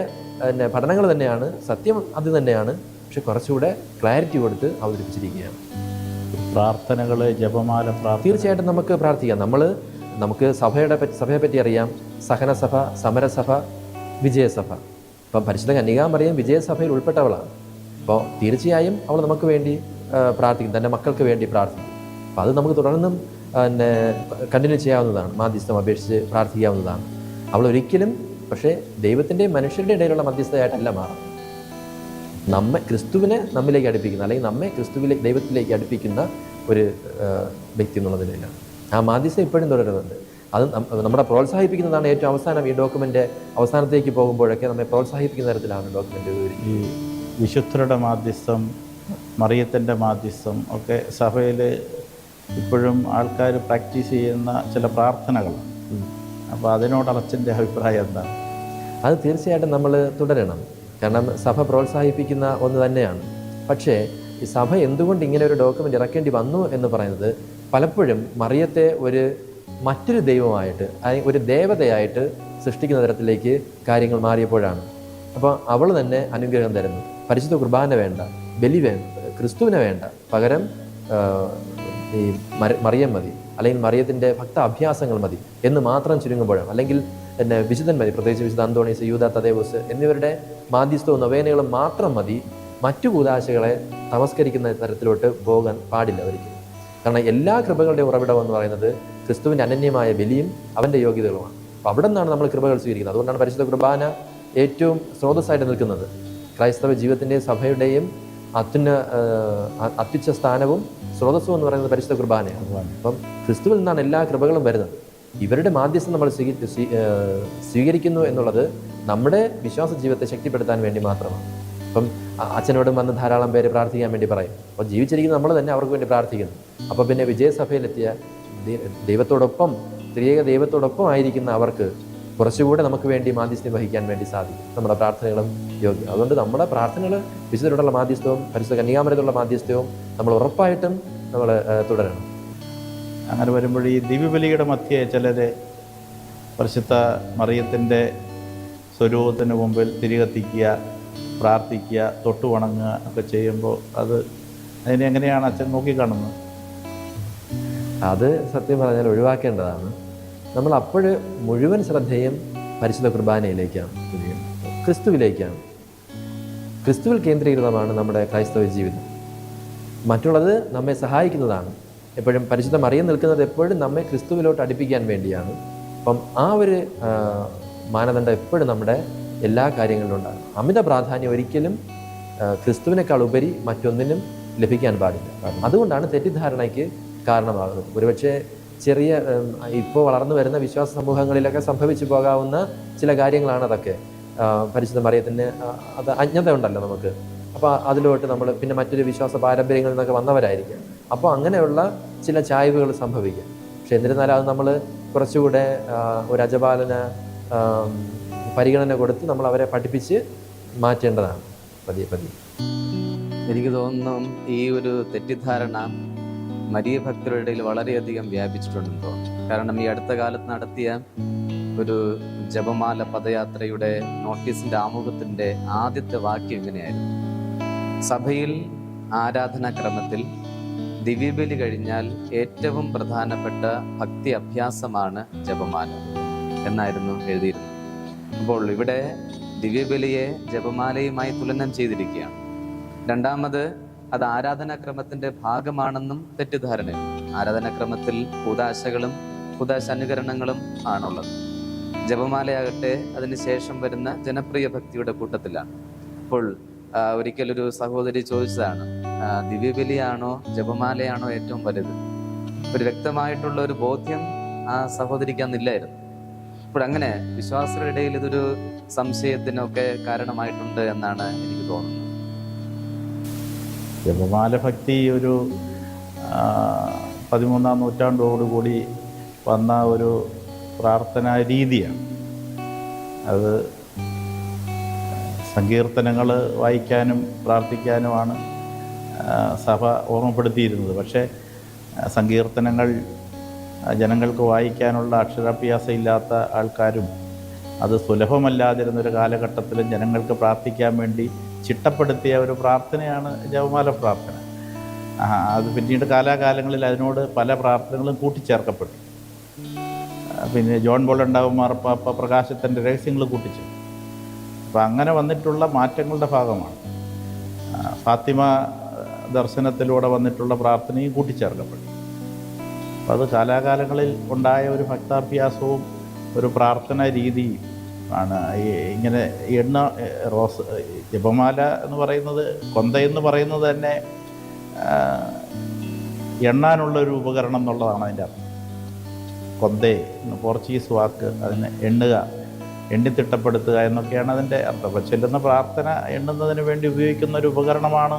പഠനങ്ങൾ തന്നെയാണ്, സത്യം അത് തന്നെയാണ്, പക്ഷെ കുറച്ചുകൂടെ ക്ലാരിറ്റി കൊടുത്ത് അവതരിപ്പിച്ചിരിക്കുകയാണ്. പ്രാർത്ഥനകൾ, ജപമാല, തീർച്ചയായിട്ടും നമുക്ക് പ്രാർത്ഥിക്കാം. നമുക്ക് സഭയെ പറ്റി അറിയാം. സഹനസഭ, സമരസഭ, വിജയസഭ. ഇപ്പം പരിശുദ്ധ കന്യകാമറിയം വിജയസഭയിൽ ഉൾപ്പെട്ടവളാണ്. അപ്പോൾ തീർച്ചയായും അവൾ നമുക്ക് വേണ്ടി പ്രാർത്ഥിക്കും, തൻ്റെ മക്കൾക്ക് വേണ്ടി പ്രാർത്ഥിക്കും. അപ്പോൾ അത് നമുക്ക് തുടർന്നും കണ്ടിന്യൂ ചെയ്യാവുന്നതാണ്, മാധ്യസ്ഥം അപേക്ഷിച്ച് പ്രാർത്ഥിക്കാവുന്നതാണ്. അവൾ ഒരിക്കലും പക്ഷേ ദൈവത്തിൻ്റെയും മനുഷ്യരുടെ ഇടയിലുള്ള മധ്യസ്ഥയായിട്ടല്ല മാറും. ക്രിസ്തുവിനെ നമ്മിലേക്ക് അടുപ്പിക്കുന്ന, അല്ലെങ്കിൽ നമ്മെ ദൈവത്തിലേക്ക് അടുപ്പിക്കുന്ന ഒരു വ്യക്തി എന്നുള്ള നിലയിലാണ്. ആ മാധ്യസ്ഥം ഇപ്പോഴും തുടരുന്നുണ്ട്. അത് നമ്മളെ പ്രോത്സാഹിപ്പിക്കുന്നതാണ്. ഏറ്റവും അവസാനം ഈ ഡോക്യുമെൻ്റ് അവസാനത്തേക്ക് പോകുമ്പോഴൊക്കെ നമ്മെ പ്രോത്സാഹിപ്പിക്കുന്ന തരത്തിലാണ് ഡോക്യുമെൻ്റ്. ഈ വിശുദ്ധരുടെ മാധ്യസ്ഥം, മറിയത്തിൻ്റെ മാധ്യസ്ഥം ഒക്കെ സഭയിൽ ഇപ്പോഴും ആൾക്കാർ പ്രാക്ടീസ് ചെയ്യുന്ന ചില പ്രാർത്ഥനകളാണ്. അപ്പോൾ അതിനോട് അച്ഛൻ്റെ അഭിപ്രായം എന്താണ്? അത് തീർച്ചയായിട്ടും നമ്മൾ തുടരണം. കാരണം സഭ പ്രോത്സാഹിപ്പിക്കുന്ന ഒന്ന് തന്നെയാണ്. പക്ഷേ ഈ സഭ എന്തുകൊണ്ട് ഇങ്ങനെ ഒരു ഡോക്യുമെൻ്റ് ഇറക്കേണ്ടി വന്നു എന്ന് പറയുന്നത് പലപ്പോഴും മറിയത്തെ മറ്റൊരു ദൈവമായിട്ട്, ഒരു ദേവതയായിട്ട് സൃഷ്ടിക്കുന്ന തരത്തിലേക്ക് കാര്യങ്ങൾ മാറിയപ്പോഴാണ്. അപ്പോൾ അവൾ തന്നെ അനുഗ്രഹം തരുന്നു. പരിശുദ്ധ കുർബാന വേണ്ട, ബലി വേണ്ട, ക്രിസ്തുവിനെ വേണ്ട, പകരം ഈ മറിയം മതി. അല്ലെങ്കിൽ മറിയത്തിൻ്റെ ഭക്ത അഭ്യാസങ്ങൾ മതി എന്ന് മാത്രം ചുരുങ്ങുമ്പോഴാണ്, അല്ലെങ്കിൽ പിന്നെ വിശുദ്ധൻ മതി, പ്രത്യേകിച്ച് വിശുദ്ധ അന്തോണീസ്, യൂദ തദേവൂസ് എന്നിവരുടെ മാധ്യസ്ഥവും നൊവേനകളും മാത്രം മതി മറ്റു കൂദാശകളെ തമസ്കരിക്കുന്ന തരത്തിലോട്ട് പോകാൻ പാടില്ല ഒരിക്കലും. കാരണം എല്ലാ കൃപകളുടെ ഉറവിടം എന്ന് പറയുന്നത് ക്രിസ്തുവിൻ്റെ അനന്യമായ ബലിയും അവൻ്റെ യോഗ്യതകളുമാണ്. അപ്പോൾ അവിടെ നിന്നാണ് നമ്മൾ കൃപകൾ സ്വീകരിക്കുന്നത്. അതുകൊണ്ടാണ് പരിശുദ്ധ കുർബാന ഏറ്റവും സ്രോതസ്സായിട്ട് നിൽക്കുന്നത്. ക്രൈസ്തവ ജീവിതത്തിൻ്റെയും സഭയുടെയും അത്യുച്ച സ്ഥാനവും സ്രോതസ്സും എന്ന് പറയുന്നത് പരിശുദ്ധ കുർബാനയാണ്. അപ്പം ക്രിസ്തുവിൽ നിന്നാണ് എല്ലാ കൃപകളും വരുന്നത്. ഇവരുടെ മാധ്യസ്ഥം നമ്മൾ സ്വീകരിക്കുന്നു എന്നുള്ളത് നമ്മുടെ വിശ്വാസ ജീവിതത്തെ ശക്തിപ്പെടുത്താൻ വേണ്ടി മാത്രമാണ്. അപ്പം അച്ഛനോടും വന്ന് ധാരാളം പേര് പ്രാർത്ഥിക്കാൻ വേണ്ടി പറയും. അപ്പോൾ ജീവിച്ചിരിക്കുന്ന നമ്മൾ തന്നെ അവർക്ക് വേണ്ടി പ്രാർത്ഥിക്കുന്നു. അപ്പോൾ പിന്നെ വിജയസഭയിലെത്തിയ ദൈവത്തോടൊപ്പം, ത്രിയേക ദൈവത്തോടൊപ്പം ആയിരിക്കുന്ന അവർക്ക് കുറച്ചുകൂടെ നമുക്ക് വേണ്ടി മാധ്യസ്ഥം വഹിക്കാൻ വേണ്ടി സാധിക്കും. നമ്മുടെ പ്രാർത്ഥനകളും യോഗ്യം. അതുകൊണ്ട് നമ്മുടെ പ്രാർത്ഥനകൾ വിശുദ്ധരോടുള്ള മാധ്യസ്ഥവും പരിശുദ്ധ കന്യാമരത്തോടുള്ള മാധ്യസ്ഥവും നമ്മൾ ഉറപ്പായിട്ടും നമ്മൾ തുടരണം. അങ്ങനെ വരുമ്പോൾ ഈ ദിവ്യബലിയുടെ മധ്യേ ചിലർ പരിശുദ്ധ മറിയത്തിൻ്റെ സ്വരൂപത്തിന് മുമ്പിൽ തിരികത്തിക്കുക, പ്രാർത്ഥിക്കുക, തൊട്ടു വണങ്ങുക ഒക്കെ ചെയ്യുമ്പോൾ അതിനെ എങ്ങനെയാണ് അച്ഛൻ നോക്കിക്കാണുന്നത്? അത് സത്യം പറഞ്ഞാൽ ഒഴിവാക്കേണ്ടതാണ്. നമ്മൾ അപ്പോൾ മുഴുവൻ ശ്രദ്ധയും പരിശുദ്ധ കുർബാനയിലേക്കാണ്, ക്രിസ്തുവിലേക്കാണ്. ക്രിസ്തുവിൽ കേന്ദ്രീകൃതമാണ് നമ്മുടെ ക്രൈസ്തവ ജീവിതം. മറ്റുള്ളത് നമ്മെ സഹായിക്കുന്നതാണ്. എപ്പോഴും പരിശുദ്ധ മറിയം നിൽക്കുന്നത് എപ്പോഴും നമ്മെ ക്രിസ്തുവിലോട്ട് അടുപ്പിക്കാൻ വേണ്ടിയാണ്. അപ്പം ആ ഒരു മാനദണ്ഡം എപ്പോഴും നമ്മുടെ എല്ലാ കാര്യങ്ങളിലും ഉണ്ടാകും. അമിത പ്രാധാന്യം ഒരിക്കലും ക്രിസ്തുവിനേക്കാൾ ഉപരി മറ്റൊന്നിനും ലഭിക്കാൻ പാടില്ല. അതുകൊണ്ടാണ് തെറ്റിദ്ധാരണയ്ക്ക് കാരണമാകുന്നത്. ഒരുപക്ഷെ ചെറിയ ഇപ്പോൾ വളർന്നു വരുന്ന വിശ്വാസ സമൂഹങ്ങളിലൊക്കെ സംഭവിച്ചു പോകാവുന്ന ചില കാര്യങ്ങളാണ് അതൊക്കെ. പരിശുദ്ധ മറിയത്തിന് അത് അജ്ഞത ഉണ്ടല്ലോ നമുക്ക്. അപ്പോൾ അതിലോട്ട് നമ്മൾ പിന്നെ മറ്റൊരു വിശ്വാസ പാരമ്പര്യങ്ങളിൽ നിന്നൊക്കെ വന്നവരായിരിക്കാം. അപ്പോൾ അങ്ങനെയുള്ള ചില ചായ്വുകൾ സംഭവിക്കാം. പക്ഷെ എന്നിരുന്നാലും അത് നമ്മൾ കുറച്ചുകൂടെ ഒരു അജപാലന പരിഗണന കൊടുത്ത് നമ്മൾ അവരെ പഠിപ്പിച്ച് മാറ്റേണ്ടതാണ് പതിയെ പതിയെ. എനിക്ക് തോന്നുന്നു ഈ ഒരു തെറ്റിദ്ധാരണ മരിയ ഭക്തരുടെ ഇടയിൽ വളരെയധികം വ്യാപിച്ചിട്ടുണ്ടെന്ന് തോന്നുന്നു. കാരണം ഈ അടുത്ത കാലത്ത് നടത്തിയ ഒരു ജപമാല പദയാത്രയുടെ നോട്ടീസിന്റെ ആമുഖത്തിന്റെ ആദ്യത്തെ വാക്യം ഇങ്ങനെയായിരുന്നു: സഭയിൽ ആരാധനാക്രമത്തിൽ ദിവ്യബലി കഴിഞ്ഞാൽ ഏറ്റവും പ്രധാനപ്പെട്ട ഭക്തി അഭ്യാസമാണ് ജപമാല എന്നായിരുന്നു എഴുതിയിരുന്നത്. അപ്പോൾ ഇവിടെ ദിവ്യബലിയെ ജപമാലയുമായി തുലനം ചെയ്തിരിക്കുകയാണ്. രണ്ടാമത് അത് ആരാധനാക്രമത്തിന്റെ ഭാഗമാണെന്നും തെറ്റിദ്ധാരണയാണ്. ആരാധനാക്രമത്തിൽ കൂദാശകളും കൂദാശ അനുകരണങ്ങളും ആണുള്ളത്. ജപമാലയാകട്ടെ അതിനുശേഷം വരുന്ന ജനപ്രിയ ഭക്തിയുടെ കൂട്ടത്തിലാണ്. അപ്പോൾ ഒരിക്കലൊരു സഹോദരി ചോദിച്ചതാണ്, ദിവ്യബലിയാണോ ജപമാലയാണോ ഏറ്റവും വലുത്? ഒരു വ്യക്തമായിട്ടുള്ള ഒരു ബോധ്യം ആ സഹോദരിക്ക് അന്നില്ലായിരുന്നു. അപ്പോഴങ്ങനെ വിശ്വാസികളുടെ ഇടയിൽ ഇതൊരു സംശയത്തിനൊക്കെ കാരണമായിട്ടുണ്ട് എന്നാണ് എനിക്ക് തോന്നുന്നത്. ജപമാല ഭക്തി ഒരു 13-ാം നൂറ്റാണ്ടോടുകൂടി വന്ന ഒരു പ്രാർത്ഥനാ രീതിയാണ്. അത് സങ്കീർത്തനങ്ങൾ വായിക്കാനും പ്രാർത്ഥിക്കാനുമാണ് സഭ ഓർമ്മപ്പെടുത്തിയിരുന്നത്. പക്ഷേ സങ്കീർത്തനങ്ങൾ ജനങ്ങൾക്ക് വായിക്കാനുള്ള അക്ഷരാഭ്യാസം ഇല്ലാത്ത ആൾക്കാരും അത് സുലഭമല്ലാതിരുന്നൊരു കാലഘട്ടത്തിലും ജനങ്ങൾക്ക് പ്രാർത്ഥിക്കാൻ വേണ്ടി ചിട്ടപ്പെടുത്തിയ ഒരു പ്രാർത്ഥനയാണ് ജപമാല പ്രാർത്ഥന. അത് പിന്നീട് കാലാകാലങ്ങളിൽ അതിനോട് പല പ്രാർത്ഥനകളും കൂട്ടിച്ചേർക്കപ്പെട്ടു. പിന്നെ ജോൺ ബോൾ മാർപ്പാപ്പ പ്രകാശത്തിൻ്റെ രഹസ്യങ്ങൾ കൂട്ടിച്ചേർത്തു. അപ്പോൾ അങ്ങനെ വന്നിട്ടുള്ള മാറ്റങ്ങളുടെ ഭാഗമാണ് ഫാത്തിമ ദർശനത്തിലൂടെ വന്നിട്ടുള്ള പ്രാർത്ഥനയും കൂട്ടിച്ചേർക്കപ്പെട്ടു. അപ്പോൾ അത് കാലാകാലങ്ങളിൽ ഉണ്ടായ ഒരു ഭക്താഭ്യാസവും ഒരു പ്രാർത്ഥന രീതിയും ആണ്. ഇങ്ങനെ ജപമാല എന്ന് പറയുന്നത്, കൊന്ത എന്ന് പറയുന്നത് തന്നെ എണ്ണാനുള്ളൊരു ഉപകരണം എന്നുള്ളതാണ് അതിൻ്റെ അർത്ഥം. കൊന്തേ എന്ന പോർച്ചുഗീസ് വാക്ക്, അതിന് എണ്ണുക, എണ്ണിത്തിട്ടപ്പെടുത്തുക എന്നൊക്കെയാണ് അതിൻ്റെ അർത്ഥം. അപ്പോൾ ചെല്ലുന്ന പ്രാർത്ഥന എണ്ണുന്നതിന് വേണ്ടി ഉപയോഗിക്കുന്ന ഒരു ഉപകരണമാണ്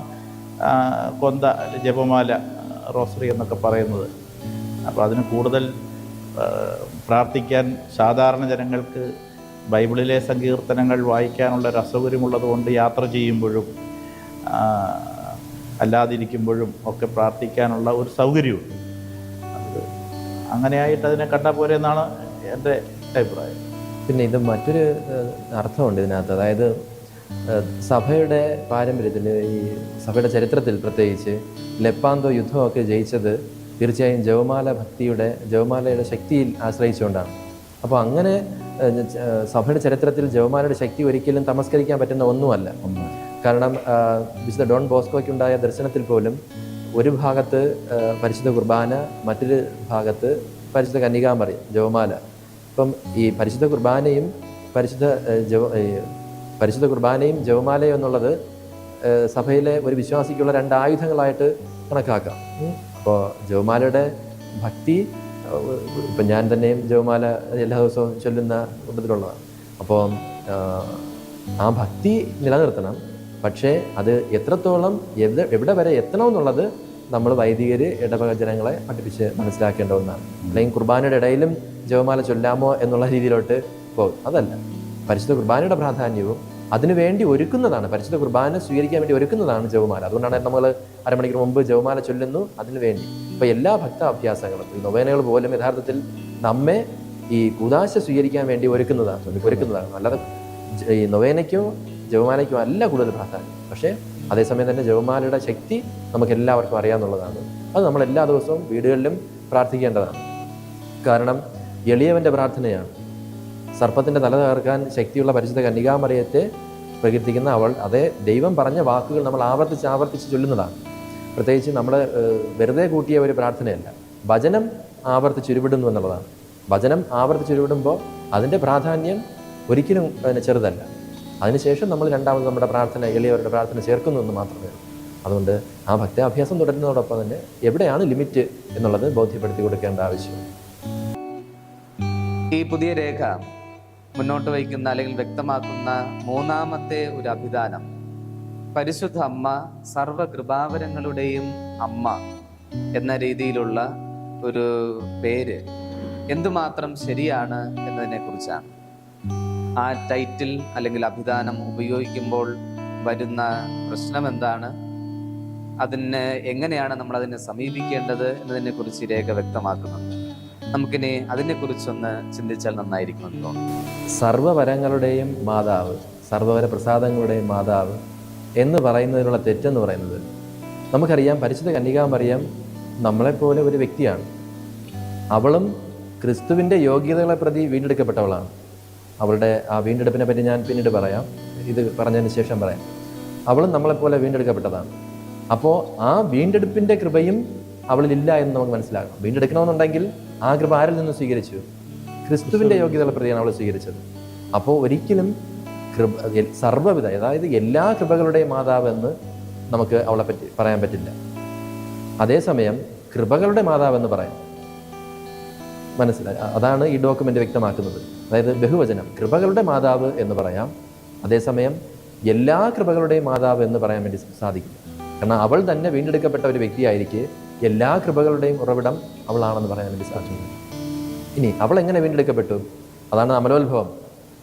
കൊന്ത, ജപമാല, റോസറി എന്നൊക്കെ പറയുന്നത്. അപ്പോൾ അതിന് കൂടുതൽ പ്രാർത്ഥിക്കാൻ സാധാരണ ജനങ്ങൾക്ക് ബൈബിളിലെ സങ്കീർത്തനങ്ങൾ വായിക്കാനുള്ള ഒരു അസൗകര്യമുള്ളത് കൊണ്ട് യാത്ര ചെയ്യുമ്പോഴും അല്ലാതിരിക്കുമ്പോഴും ഒക്കെ പ്രാർത്ഥിക്കാനുള്ള ഒരു സൗകര്യമുണ്ട്. അത് അങ്ങനെയായിട്ട് അതിനെ കണ്ടാൽ പോരെ എന്നാണ് എൻ്റെ അഭിപ്രായം. പിന്നെ ഇത് മറ്റൊരു അർത്ഥമുണ്ട് ഇതിനകത്ത്. അതായത് സഭയുടെ പാരമ്പര്യത്തിൽ, ഈ സഭയുടെ ചരിത്രത്തിൽ പ്രത്യേകിച്ച് ലെപ്പാന്തോ യുദ്ധമൊക്കെ ജയിച്ചത് തീർച്ചയായും ജപമാലയുടെ ശക്തിയിൽ ആശ്രയിച്ചുകൊണ്ടാണ്. അപ്പോൾ അങ്ങനെ സഭയുടെ ചരിത്രത്തിൽ ജപമാലയുടെ ശക്തി ഒരിക്കലും തമസ്കരിക്കാൻ പറ്റുന്ന ഒന്നുമല്ല. കാരണം വിശുദ്ധ ഡോൺ ബോസ്കോയ്ക്കുണ്ടായ ദർശനത്തിൽ പോലും ഒരു ഭാഗത്ത് പരിശുദ്ധ കുർബാന, മറ്റൊരു ഭാഗത്ത് പരിശുദ്ധ കന്യകാമറിയം, ജപമാല. ഇപ്പം ഈ പരിശുദ്ധ കുർബാനയും ജപമാലയും എന്നുള്ളത് സഭയിലെ ഒരു വിശ്വാസിക്കുള്ള രണ്ട് ആയുധങ്ങളായിട്ട് കണക്കാക്കാം. അപ്പോൾ ജപമാലയുടെ ഭക്തി, ഇപ്പം ഞാൻ തന്നെയും ജപമാല എല്ലാ ദിവസവും ചൊല്ലുന്ന കൂട്ടത്തിലുള്ളതാണ്. അപ്പോൾ ആ ഭക്തി നിലനിർത്തണം. പക്ഷേ അത് എത്രത്തോളം എവിടെ വരെ എത്തണമെന്നുള്ളത് നമ്മൾ വൈദികർ, ഇടവക ജനങ്ങളെ പഠിപ്പിച്ച് മനസ്സിലാക്കേണ്ട ഒന്നാണ്. അല്ലെങ്കിൽ കുർബാനയുടെ ഇടയിലും ജപമാല ചൊല്ലാമോ എന്നുള്ള രീതിയിലോട്ട് പോകും. അതല്ല, പരിശുദ്ധ കുർബാനയുടെ പ്രാധാന്യവും അതിനുവേണ്ടി ഒരുക്കുന്നതാണ്, പരിശുദ്ധ കുർബാന സ്വീകരിക്കാൻ വേണ്ടി ഒരുക്കുന്നതാണ് ജപമാല. അതുകൊണ്ടാണ് നമ്മൾ അരമണിക്കൂർ മുമ്പ് ജപമാല ചൊല്ലുന്നു അതിനു വേണ്ടി. അപ്പോൾ എല്ലാ ഭക്ത അഭ്യാസങ്ങളും, ഈ നൊവേനകൾ പോലും യഥാർത്ഥത്തിൽ നമ്മെ ഈ കൂദാശ സ്വീകരിക്കാൻ വേണ്ടി ഒരുക്കുന്നതാണ്. അല്ലാതെ ഈ നൊവേനയ്ക്കോ ജപമാലയ്ക്കോ അല്ല കൂടുതൽ പ്രാധാന്യം. പക്ഷേ അതേസമയം തന്നെ ജപമാലയുടെ ശക്തി നമുക്ക് എല്ലാവർക്കും അറിയാമെന്നുള്ളതാണ്. അത് നമ്മൾ എല്ലാ ദിവസവും വീടുകളിലും പ്രാർത്ഥിക്കേണ്ടതാണ്. കാരണം എളിയവൻ്റെ പ്രാർത്ഥനയാണ്. സർപ്പത്തിൻ്റെ തല തകർക്കാൻ ശക്തിയുള്ള പരിശുദ്ധ കന്യകാമറിയത്തെ പ്രകീർത്തിക്കുന്ന അവൾ, അതേ ദൈവം പറഞ്ഞ വാക്കുകൾ നമ്മൾ ആവർത്തിച്ച് ചൊല്ലുന്നതാണ്. പ്രത്യേകിച്ച് നമ്മൾ വെറുതെ കൂട്ടിയ ഒരു പ്രാർത്ഥനയല്ല, വചനം ആവർത്തിച്ചുരുവിടുന്നു എന്നുള്ളതാണ്. വചനം ആവർത്തിച്ചുരുവിടുമ്പോൾ അതിൻ്റെ പ്രാധാന്യം ഒരിക്കലും ചെറുതല്ല. അതിനുശേഷം നമ്മൾ രണ്ടാമത് നമ്മുടെ പ്രാർത്ഥന, എളിയവരുടെ പ്രാർത്ഥന ചേർക്കുന്നു എന്ന് മാത്രമേ ഉള്ളൂ. അതുകൊണ്ട് ആ ഭക്താഭ്യാസം തുടരുന്നതോടൊപ്പം തന്നെ എവിടെയാണ് ലിമിറ്റ് എന്നുള്ളത് ബോധ്യപ്പെടുത്തി കൊടുക്കേണ്ട ആവശ്യമുണ്ട്. ഈ പുതിയ രേഖ മുന്നോട്ട് വയ്ക്കുന്ന അല്ലെങ്കിൽ വ്യക്തമാക്കുന്ന മൂന്നാമത്തെ ഒരു അഭിദാനം, പരിശുദ്ധ അമ്മ സർവകൃപാവരങ്ങളുടെയും അമ്മ എന്ന രീതിയിലുള്ള ഒരു പേര് എന്തുമാത്രം ശരിയാണ് എന്നതിനെ കുറിച്ചാണ്. ആ ടൈറ്റിൽ അല്ലെങ്കിൽ അഭിദാനം ഉപയോഗിക്കുമ്പോൾ വരുന്ന പ്രശ്നം എന്താണ്, അതിന് എങ്ങനെയാണ് നമ്മൾ അതിനെ സമീപിക്കേണ്ടത് എന്നതിനെ കുറിച്ച് രേഖ വ്യക്തമാക്കുന്നുണ്ട്. നമുക്കിനി അതിനെക്കുറിച്ചൊന്ന് ചിന്തിച്ചാൽ നന്നായിരിക്കുമെന്ന് തോന്നുന്നു. സർവ്വവരങ്ങളുടെയും മാതാവ്, സർവ്വവര പ്രസാദങ്ങളുടെയും മാതാവ് എന്ന് പറയുന്നതിനുള്ള തെറ്റെന്ന് പറയുന്നത്, നമുക്കറിയാം പരിശുദ്ധ കന്യകാമറിയം നമ്മളെപ്പോലെ ഒരു വ്യക്തിയാണ്. അവളും ക്രിസ്തുവിൻ്റെ യോഗ്യതകളെ പ്രതി വീണ്ടെടുക്കപ്പെട്ടവളാണ്. അവളുടെ ആ വീണ്ടെടുപ്പിനെ പറ്റി ഞാൻ പിന്നീട് പറയാം, ഇത് പറഞ്ഞതിന് ശേഷം പറയാം. അവളും നമ്മളെപ്പോലെ വീണ്ടെടുക്കപ്പെട്ടതാണ്. അപ്പോൾ ആ വീണ്ടെടുപ്പിൻ്റെ കൃപയും അവളിലില്ല എന്ന് നമുക്ക് മനസ്സിലാക്കണം. വീണ്ടെടുക്കണമെന്നുണ്ടെങ്കിൽ ആ കൃപ ആരിൽ നിന്ന് സ്വീകരിച്ചു? ക്രിസ്തുവിൻ്റെ യോഗ്യതകളെ പ്രതിയാണ് അവൾ സ്വീകരിച്ചത്. അപ്പോൾ ഒരിക്കലും സർവ്വവിധ, അതായത് എല്ലാ കൃപകളുടെയും മാതാവ് എന്ന് നമുക്ക് അവളെ പറ്റി പറയാൻ പറ്റില്ല. അതേസമയം കൃപകളുടെ മാതാവ് എന്ന് പറയാം. മനസ്സിലായി? അതാണ് ഈ ഡോക്യുമെൻ്റ് വ്യക്തമാക്കുന്നത്. അതായത് ബഹുവചനം, കൃപകളുടെ മാതാവ് എന്ന് പറയാം. അതേസമയം എല്ലാ കൃപകളുടെയും മാതാവ് എന്ന് പറയാൻ വേണ്ടി സാധിക്കില്ല. കാരണം അവൾ തന്നെ വീണ്ടെടുക്കപ്പെട്ട ഒരു വ്യക്തിയായിരിക്കെ എല്ലാ കൃപകളുടെയും ഉറവിടം അവളാണെന്ന് പറയാൻ വേണ്ടി സാധിക്കും. ഇനി അവൾ എങ്ങനെ വീണ്ടെടുക്കപ്പെട്ടു? അതാണ് അമലോത്ഭവം.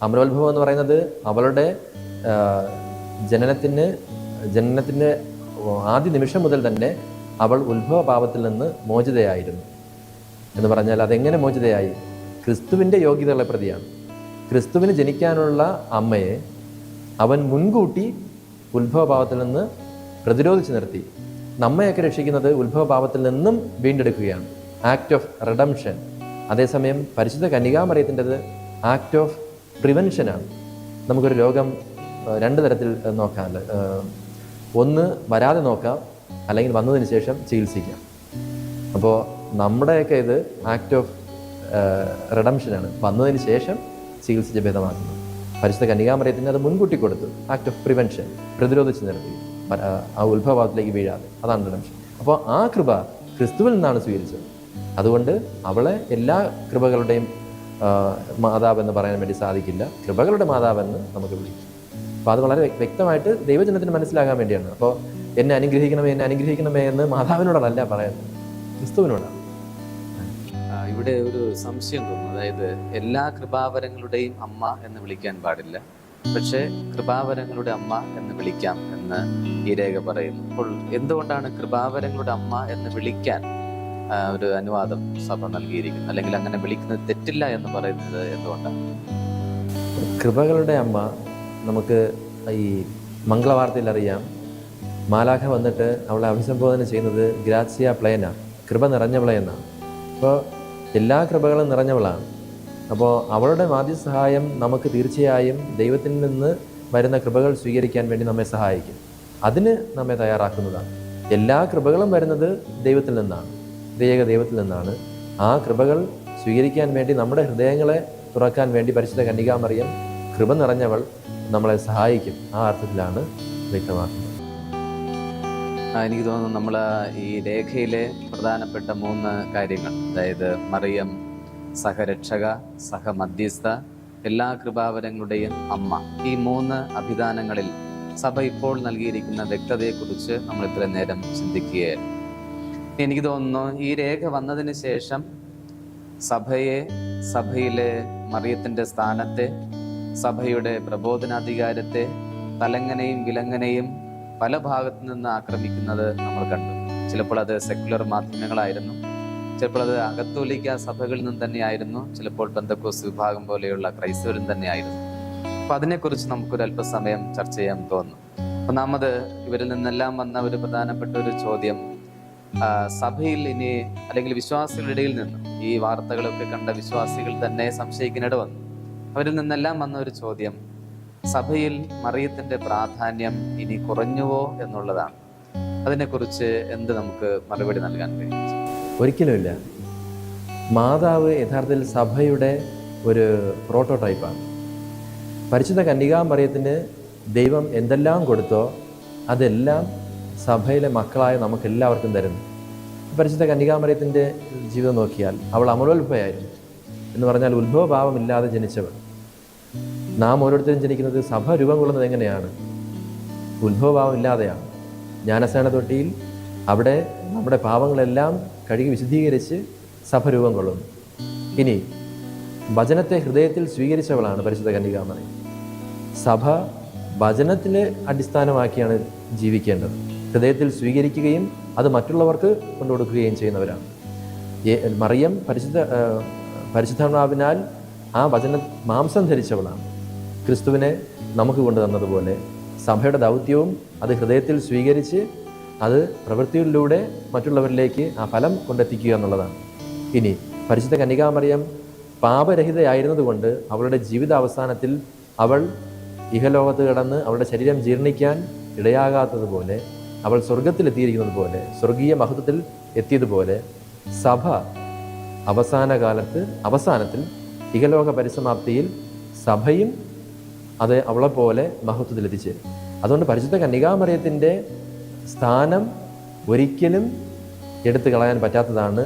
അമലോത്ഭവം എന്ന് പറയുന്നത് അവളുടെ ജനനത്തിൻ്റെ ആദ്യ നിമിഷം മുതൽ തന്നെ അവൾ ഉത്ഭവ പാപത്തിൽ നിന്ന് മോചിതയായിരുന്നു എന്ന് പറഞ്ഞാൽ അതെങ്ങനെ മോചിതയായി? ക്രിസ്തുവിൻ്റെ യോഗ്യതകളെ പ്രതിയാണ്. ക്രിസ്തുവിന് ജനിക്കാനുള്ള അമ്മയെ അവൻ മുൻകൂട്ടി ഉത്ഭവപാപത്തിൽ നിന്ന് പ്രതിരോധിച്ച് നിർത്തി. നമ്മയൊക്കെ രക്ഷിക്കുന്നത് ഉത്ഭവപാപത്തിൽ നിന്നും വീണ്ടെടുക്കുകയാണ്, ആക്ട് ഓഫ് റിഡംഷൻ. അതേസമയം പരിശുദ്ധ കന്യകാമറിയത്തിൻ്റെത് ആക്ട് ഓഫ് പ്രിവെൻഷനാണ്. നമുക്കൊരു രോഗം രണ്ട് തരത്തിൽ നോക്കാമല്ലോ. ഒന്ന് വരാതെ നോക്കാം, അല്ലെങ്കിൽ വന്നതിന് ശേഷം ചികിത്സിക്കാം. അപ്പോൾ നമ്മുടെയൊക്കെ ഇത് ആക്ട് ഓഫ് റിഡംഷനാണ്, വന്നതിന് ശേഷം ചികിത്സിച്ച് ഭേദമാക്കുന്നത്. പരിശുദ്ധ കന്യകാമറിയത്തിന് അത് മുൻകൂട്ടി കൊടുത്തു, ആക്ട് ഓഫ് പ്രിവെൻഷൻ, പ്രതിരോധിച്ച് നിർത്തി ആ ഉത്ഭവത്തിലേക്ക് വീഴാതെ. അതാണ് റിഡംഷൻ. അപ്പോൾ ആ കൃപ ക്രിസ്തുവിൽ നിന്നാണ് സ്വീകരിച്ചത്. അതുകൊണ്ട് അവളെ എല്ലാ കൃപകളുടെയും മാതാവെന്ന് പറയാൻ വേണ്ടി സാധിക്കില്ല, കൃപകളുടെ മാതാവെന്ന് നമുക്ക് വിളിക്കും. അപ്പോൾ അത് വളരെ വ്യക്തമായിട്ട് ദൈവജനത്തിന് മനസ്സിലാകാൻ വേണ്ടിയാണ്. അപ്പോൾ എന്നെ അനുഗ്രഹിക്കണമേ എന്ന് മാതാവിനോടല്ല പറയുന്നത്, ക്രിസ്തുവിനോടാണ്. ഇവിടെ ഒരു സംശയം തോന്നുന്നു. അതായത് എല്ലാ കൃപാവരങ്ങളുടെയും അമ്മ എന്ന് വിളിക്കാൻ പാടില്ല, പക്ഷേ കൃപാവരങ്ങളുടെ അമ്മ എന്ന് വിളിക്കാം എന്ന് ഈ രേഖ പറയുന്നു. അപ്പോൾ എന്തുകൊണ്ടാണ് കൃപാവരങ്ങളുടെ അമ്മ എന്ന് വിളിക്കാൻ ഒരു അനുവാദം സഭ നൽകിയിരിക്കുന്നത്, അല്ലെങ്കിൽ അങ്ങനെ വിളിക്കുന്നത് തെറ്റില്ല എന്ന് പറയുന്നത് എന്തുകൊണ്ടാണ്? കൃപകളുടെ അമ്മ നമുക്ക് ഈ മംഗളവാർത്തയിൽ അറിയാം. മാലാഖ വന്നിട്ട് അവളെ അഭിസംബോധന ചെയ്യുന്നത് ഗ്രാസിയ പ്ലേന, കൃപ നിറഞ്ഞവളെ എന്നാണ്. അപ്പോൾ എല്ലാ കൃപകളും നിറഞ്ഞവളാണ്. അപ്പോൾ അവളുടെ മാധ്യസഹായം നമുക്ക് തീർച്ചയായും ദൈവത്തിൽ നിന്ന് വരുന്ന കൃപകൾ സ്വീകരിക്കാൻ വേണ്ടി നമ്മെ സഹായിക്കും. അതിന് നമ്മെ തയ്യാറാക്കുന്നതാണ്. എല്ലാ കൃപകളും വരുന്നത് ദൈവത്തിൽ നിന്നാണ്, ഏക ദൈവത്തിൽ നിന്നാണ്. ആ കൃപകൾ സ്വീകരിക്കാൻ വേണ്ടി നമ്മുടെ ഹൃദയങ്ങളെ തുറക്കാൻ വേണ്ടി പരിശുദ്ധ കന്യകാമറിയം കൃപ നിറഞ്ഞവൾ നമ്മളെ സഹായിക്കും. ആ അർത്ഥത്തിലാണ് വ്യക്തമാക്കുന്നത്. എനിക്ക് തോന്നുന്നു നമ്മൾ ഈ രേഖയിലെ പ്രധാനപ്പെട്ട 3 കാര്യങ്ങൾ, അതായത് മറിയം സഹരക്ഷക, സഹമധ്യസ്ഥ, എല്ലാ കൃപാവരങ്ങളുടെയും അമ്മ, ഈ 3 അഭിധാനങ്ങളിൽ സഭ ഇപ്പോൾ നൽകിയിരിക്കുന്ന വ്യക്തതയെക്കുറിച്ച് നമ്മൾ ഇത്രയും നേരം ചിന്തിക്കുകയായിരുന്നു. എനിക്ക് തോന്നുന്നു ഈ രേഖ വന്നതിന് ശേഷം സഭയിലെ മറിയത്തിൻ്റെ സ്ഥാനത്തെ, സഭയുടെ പ്രബോധനാധികാരത്തെ തലങ്ങനെയും വിലങ്ങനെയും പല ഭാഗത്തു നിന്ന് ആക്രമിക്കുന്നത് നമ്മൾ കണ്ടു. ചിലപ്പോൾ അത് സെക്യുലർ മാധ്യമങ്ങളായിരുന്നു, ചിലപ്പോൾ അത് അകത്തോലിക്ക സഭകളിൽ നിന്ന് തന്നെയായിരുന്നു, ചിലപ്പോൾ പെന്തക്കോസ്ത് വിഭാഗം പോലെയുള്ള ക്രൈസ്തവരിൽ തന്നെയായിരുന്നു. അപ്പം അതിനെക്കുറിച്ച് നമുക്കൊരു അല്പസമയം ചർച്ച ചെയ്യാൻ തോന്നുന്നു. ഒന്നാമത്, ഇവരിൽ നിന്നെല്ലാം വന്ന ഒരു പ്രധാനപ്പെട്ട ഒരു ചോദ്യം, സഭയിൽ ഇനി, അല്ലെങ്കിൽ വിശ്വാസികളുടെ ഇടയിൽ നിന്നും ഈ വാർത്തകളൊക്കെ കണ്ട വിശ്വാസികൾ തന്നെ സംശയിക്കാനിട വന്നു. അവരിൽ നിന്നെല്ലാം വന്ന ഒരു ചോദ്യം, സഭയിൽ മറിയത്തിന്റെ പ്രാധാന്യം ഇനി കുറഞ്ഞുവോ എന്നുള്ളതാണ്. അതിനെക്കുറിച്ച് എന്ത് നമുക്ക് മറുപടി നൽകാൻ കഴിയും? ഒരിക്കലുമില്ല. മാതാവ് യഥാർത്ഥത്തിൽ സഭയുടെ ഒരു പ്രോട്ടോടൈപ്പാണ്. പരിശുദ്ധ കന്യകാമറിയത്തിന് ദൈവം എന്തെല്ലാം കൊടുത്തോ അതെല്ലാം സഭയിലെ മക്കളായ നമുക്കെല്ലാവർക്കും തരുന്നു. പരിശുദ്ധ കന്യകാമറിയത്തിൻ്റെ ജീവിതം നോക്കിയാൽ അവൾ അമലോത്ഭവയായിരുന്നു. എന്ന് പറഞ്ഞാൽ ഉത്ഭവഭാവമില്ലാതെ ജനിച്ചവൾ. നാം ഓരോരുത്തരും ജനിക്കുന്നത്, സഭ രൂപം കൊള്ളുന്നത് എങ്ങനെയാണ്? ഉത്ഭവഭാവം ഇല്ലാതെയാണ്. ജ്ഞാനസ്നാന തൊട്ടിയിൽ അവിടെ നമ്മുടെ പാപങ്ങളെല്ലാം കഴുകി വിശുദ്ധീകരിച്ച് സഭ രൂപം കൊള്ളുന്നു. ഇനി വചനത്തെ ഹൃദയത്തിൽ സ്വീകരിച്ചവളാണ് പരിശുദ്ധ കന്യകാമറിയം. സഭ വചനത്തിനെ അടിസ്ഥാനമാക്കിയാണ് ജീവിക്കേണ്ടത്. ഹൃദയത്തിൽ സ്വീകരിക്കുകയും അത് മറ്റുള്ളവർക്ക് കൊണ്ടുകൊടുക്കുകയും ചെയ്യുന്നവരാണ്. മറിയം പരിശുദ്ധാത്മാവിനാൽ ആ വചന മാംസം ധരിച്ചവളാണ്. ക്രിസ്തുവിനെ നമുക്ക് കൊണ്ടുതന്നതുപോലെ സഭയുടെ ദൗത്യവും അത് ഹൃദയത്തിൽ സ്വീകരിച്ച് അത് പ്രവൃത്തിയിലൂടെ മറ്റുള്ളവരിലേക്ക് ആ ഫലം കൊണ്ടെത്തിക്കുക എന്നുള്ളതാണ്. ഇനി പരിശുദ്ധ കന്യകാമറിയം പാപരഹിതയായിരുന്നതുകൊണ്ട് അവളുടെ ജീവിതാവസാനത്തിൽ അവൾ ഇഹലോകത്ത് കടന്ന് അവളുടെ ശരീരം ജീർണിക്കാൻ ഇടയാകാത്തതുപോലെ, അവൾ സ്വർഗത്തിലെത്തിയിരിക്കുന്നത് പോലെ, സ്വർഗീയ മഹത്വത്തിൽ എത്തിയതുപോലെ, സഭ അവസാനത്തിൽ ഇഹലോക പരിസമാപ്തിയിൽ സഭയും അത് അവളെപ്പോലെ മഹത്വത്തിലെത്തിച്ചേരും. അതുകൊണ്ട് പരിശുദ്ധ കന്യകാമറിയത്തിൻ്റെ സ്ഥാനം ഒരിക്കലും എടുത്തു കളയാൻ പറ്റാത്തതാണ്.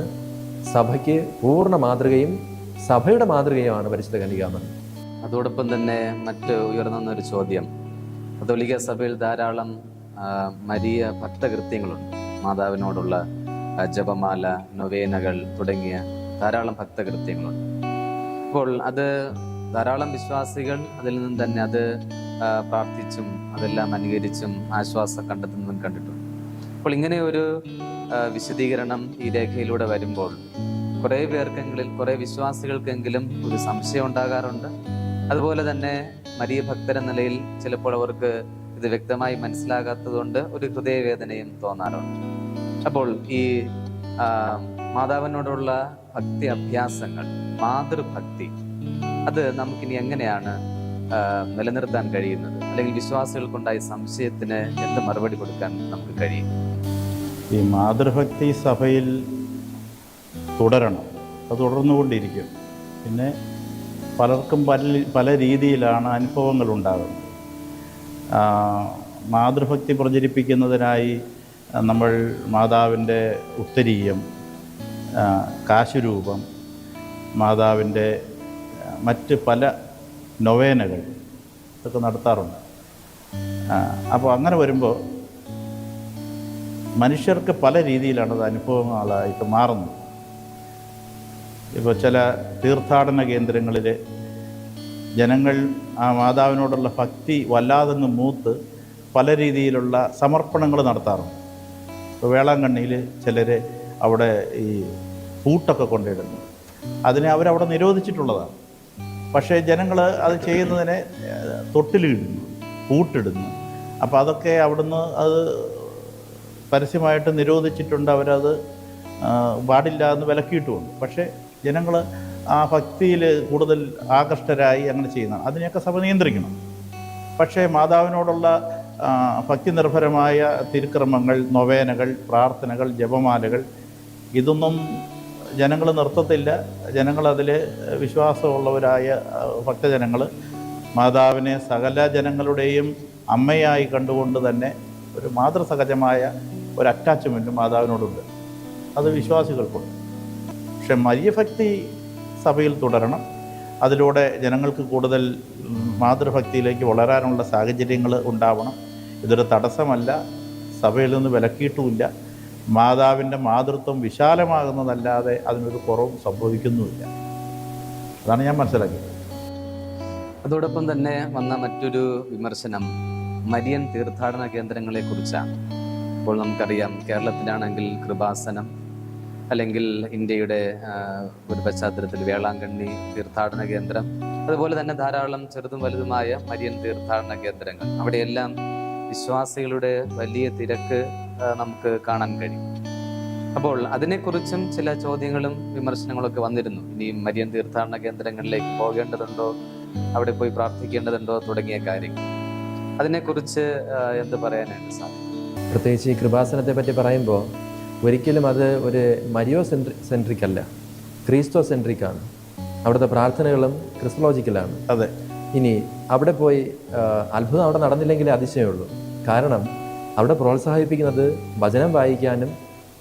സഭയ്ക്ക് പൂർണ്ണ മാതൃകയും സഭയുടെ മാതൃകയുമാണ് പരിശുദ്ധ കന്യകാമറിയം. അതോടൊപ്പം തന്നെ മറ്റ് ഉയർന്നൊരു ചോദ്യം, കത്തോലിക്ക സഭയിൽ ധാരാളം മരിയ ഭക്തകൃത്യങ്ങളുണ്ട്. മാതാവിനോടുള്ള ജപമാല, നൊവേനകൾ തുടങ്ങിയ ധാരാളം ഭക്തകൃത്യങ്ങളുണ്ട്. അപ്പോൾ അത് ധാരാളം വിശ്വാസികൾ അതിൽ നിന്നും തന്നെ അത് പ്രാർത്ഥിച്ചും അതെല്ലാം അനുകരിച്ചും ആശ്വാസം കണ്ടെത്തുന്നതും കണ്ടിട്ടുണ്ട്. അപ്പോൾ ഇങ്ങനെ ഒരു വിശദീകരണം ഈ രേഖയിലൂടെ വരുമ്പോൾ കുറേ വിശ്വാസികൾക്കെങ്കിലും ഒരു സംശയം ഉണ്ടാകാറുണ്ട്. അതുപോലെ തന്നെ മരിയ ഭക്തരെന്ന നിലയിൽ ചിലപ്പോൾ അവർക്ക് ഇത് വ്യക്തമായി മനസ്സിലാകാത്തതുകൊണ്ട് ഒരു ഹൃദയവേദനയും തോന്നാറുണ്ട്. അപ്പോൾ ഈ മാതാവിനോടുള്ള ഭക്തി അഭ്യാസങ്ങൾ, മാതൃഭക്തി, അത് നമുക്കിനി എങ്ങനെയാണ് നിലനിർത്താൻ കഴിയുന്നത്? അല്ലെങ്കിൽ വിശ്വാസികൾക്കുണ്ടായ സംശയത്തിന് എന്ത് മറുപടി കൊടുക്കാൻ നമുക്ക് കഴിയും? ഈ മാതൃഭക്തി സഭയിൽ തുടരണം, അത് തുടർന്നുകൊണ്ടിരിക്കും. പിന്നെ പലർക്കും പല രീതിയിലാണ് അനുഭവങ്ങൾ ഉണ്ടാകുന്നത്. മാതൃഭക്തി പ്രചരിപ്പിക്കുന്നതിനായി നമ്മൾ മാതാവിൻ്റെ ഉത്തരീയം, കാശുരൂപം, മാതാവിൻ്റെ മറ്റ് പല നൊവേനകൾ ഇതൊക്കെ നടത്താറുണ്ട്. അപ്പോൾ അങ്ങനെ വരുമ്പോൾ മനുഷ്യർക്ക് പല രീതിയിലാണ് അത് അനുഭവങ്ങളായിട്ട് മാറുന്നത്. ഇപ്പോൾ ചില തീർത്ഥാടന കേന്ദ്രങ്ങളിൽ ജനങ്ങൾ ആ മാതാവിനോടുള്ള ഭക്തി വല്ലാതെന്ന് മൂത്ത് പല രീതിയിലുള്ള സമർപ്പണങ്ങൾ നടത്താറുണ്ട്. ഇപ്പോൾ വേളാങ്കണ്ണിയിൽ ചിലർ അവിടെ ഈ പൂട്ടൊക്കെ കൊണ്ടിടുന്നു. അതിനെ അവരവിടെ നിരോധിച്ചിട്ടുള്ളതാണ്. പക്ഷേ ജനങ്ങൾ അത് ചെയ്യുന്നതിനെ തൊട്ടിലിടുന്നു, പൂട്ടിടുന്നു. അപ്പോൾ അതൊക്കെ അവിടുന്ന് അത് പരസ്യമായിട്ട് നിരോധിച്ചിട്ടുണ്ട്. അവരത് പാടില്ല എന്ന് വിലക്കിയിട്ടുമുണ്ട്. പക്ഷേ ജനങ്ങൾ ആ ഭക്തിയിൽ കൂടുതൽ ആകൃഷ്ടരായി അങ്ങനെ ചെയ്യുന്നതാണ്. അതിനെയൊക്കെ സഭ നിയന്ത്രിക്കണം. പക്ഷേ മാതാവിനോടുള്ള ഭക്തി നിർഭരമായ തിരുക്രമങ്ങൾ, നൊവേനകൾ, പ്രാർത്ഥനകൾ, ജപമാലകൾ ഇതൊന്നും ജനങ്ങൾ നിർത്തത്തില്ല. ജനങ്ങളതിൽ വിശ്വാസമുള്ളവരായ ഭക്തജനങ്ങൾ മാതാവിനെ സകല ജനങ്ങളുടെയും അമ്മയായി കണ്ടുകൊണ്ട് തന്നെ ഒരു മാതൃസഹജമായ ഒരു അറ്റാച്ച്മെൻറ്റ് മാതാവിനോടുണ്ട്. അത് വിശ്വാസികൾക്കുണ്ട്. പക്ഷെ മരിയഭക്തി സഭയിൽ തുടരണം. അതിലൂടെ ജനങ്ങൾക്ക് കൂടുതൽ മാതൃഭക്തിയിലേക്ക് വളരാനുള്ള സാഹചര്യങ്ങൾ ഉണ്ടാവണം. ഇതൊരു തടസ്സമല്ല, സഭയിൽ നിന്ന് വിലക്കിയിട്ടുമില്ല. മാതാവിൻ്റെ മാതൃത്വം വിശാലമാകുന്നതല്ലാതെ അതിനൊരു കുറവും സംഭവിക്കുന്നുമില്ല. അതാണ് ഞാൻ മനസ്സിലാക്കിയത്. അതോടൊപ്പം തന്നെ വന്ന മറ്റൊരു വിമർശനം മരിയൻ തീർത്ഥാടന കേന്ദ്രങ്ങളെ കുറിച്ചാണ്. ഇപ്പോൾ നമുക്കറിയാം, കേരളത്തിലാണെങ്കിൽ കൃപാസനം, അല്ലെങ്കിൽ ഇന്ത്യയുടെ ഒരു പശ്ചാത്തലത്തിൽ വേളാങ്കണ്ണി തീർത്ഥാടന കേന്ദ്രം, അതുപോലെ തന്നെ ധാരാളം ചെറുതും വലുതുമായ മരിയൻ തീർത്ഥാടന കേന്ദ്രങ്ങൾ. അവിടെയെല്ലാം വിശ്വാസികളുടെ വലിയ തിരക്ക് നമുക്ക് കാണാൻ കഴിയും. അപ്പോൾ അതിനെക്കുറിച്ചും ചില ചോദ്യങ്ങളും വിമർശനങ്ങളൊക്കെ വന്നിരുന്നു. ഇനിയും മരിയൻ തീർത്ഥാടന കേന്ദ്രങ്ങളിലേക്ക് പോകേണ്ടതുണ്ടോ, അവിടെ പോയി പ്രാർത്ഥിക്കേണ്ടതുണ്ടോ തുടങ്ങിയ കാര്യങ്ങൾ. അതിനെക്കുറിച്ച് എന്ത് പറയാനായിട്ട് സാധിക്കും? പ്രത്യേകിച്ച് ഈ കൃപാസനത്തെ പറ്റി പറയുമ്പോൾ ഒരിക്കലും അത് ഒരു മരിയോ സെൻട്രിക് അല്ല, ക്രിസ്തോ സെൻട്രിക്കാണ്. അവിടുത്തെ പ്രാർത്ഥനകളും ക്രിസ്തോളജിക്കലാണ്. അതെ. ഇനി അവിടെ പോയി അത്ഭുതം അവിടെ നടന്നില്ലെങ്കിലേ അതിശയമുള്ളൂ. കാരണം അവിടെ പ്രോത്സാഹിപ്പിക്കുന്നത് വചനം വായിക്കാനും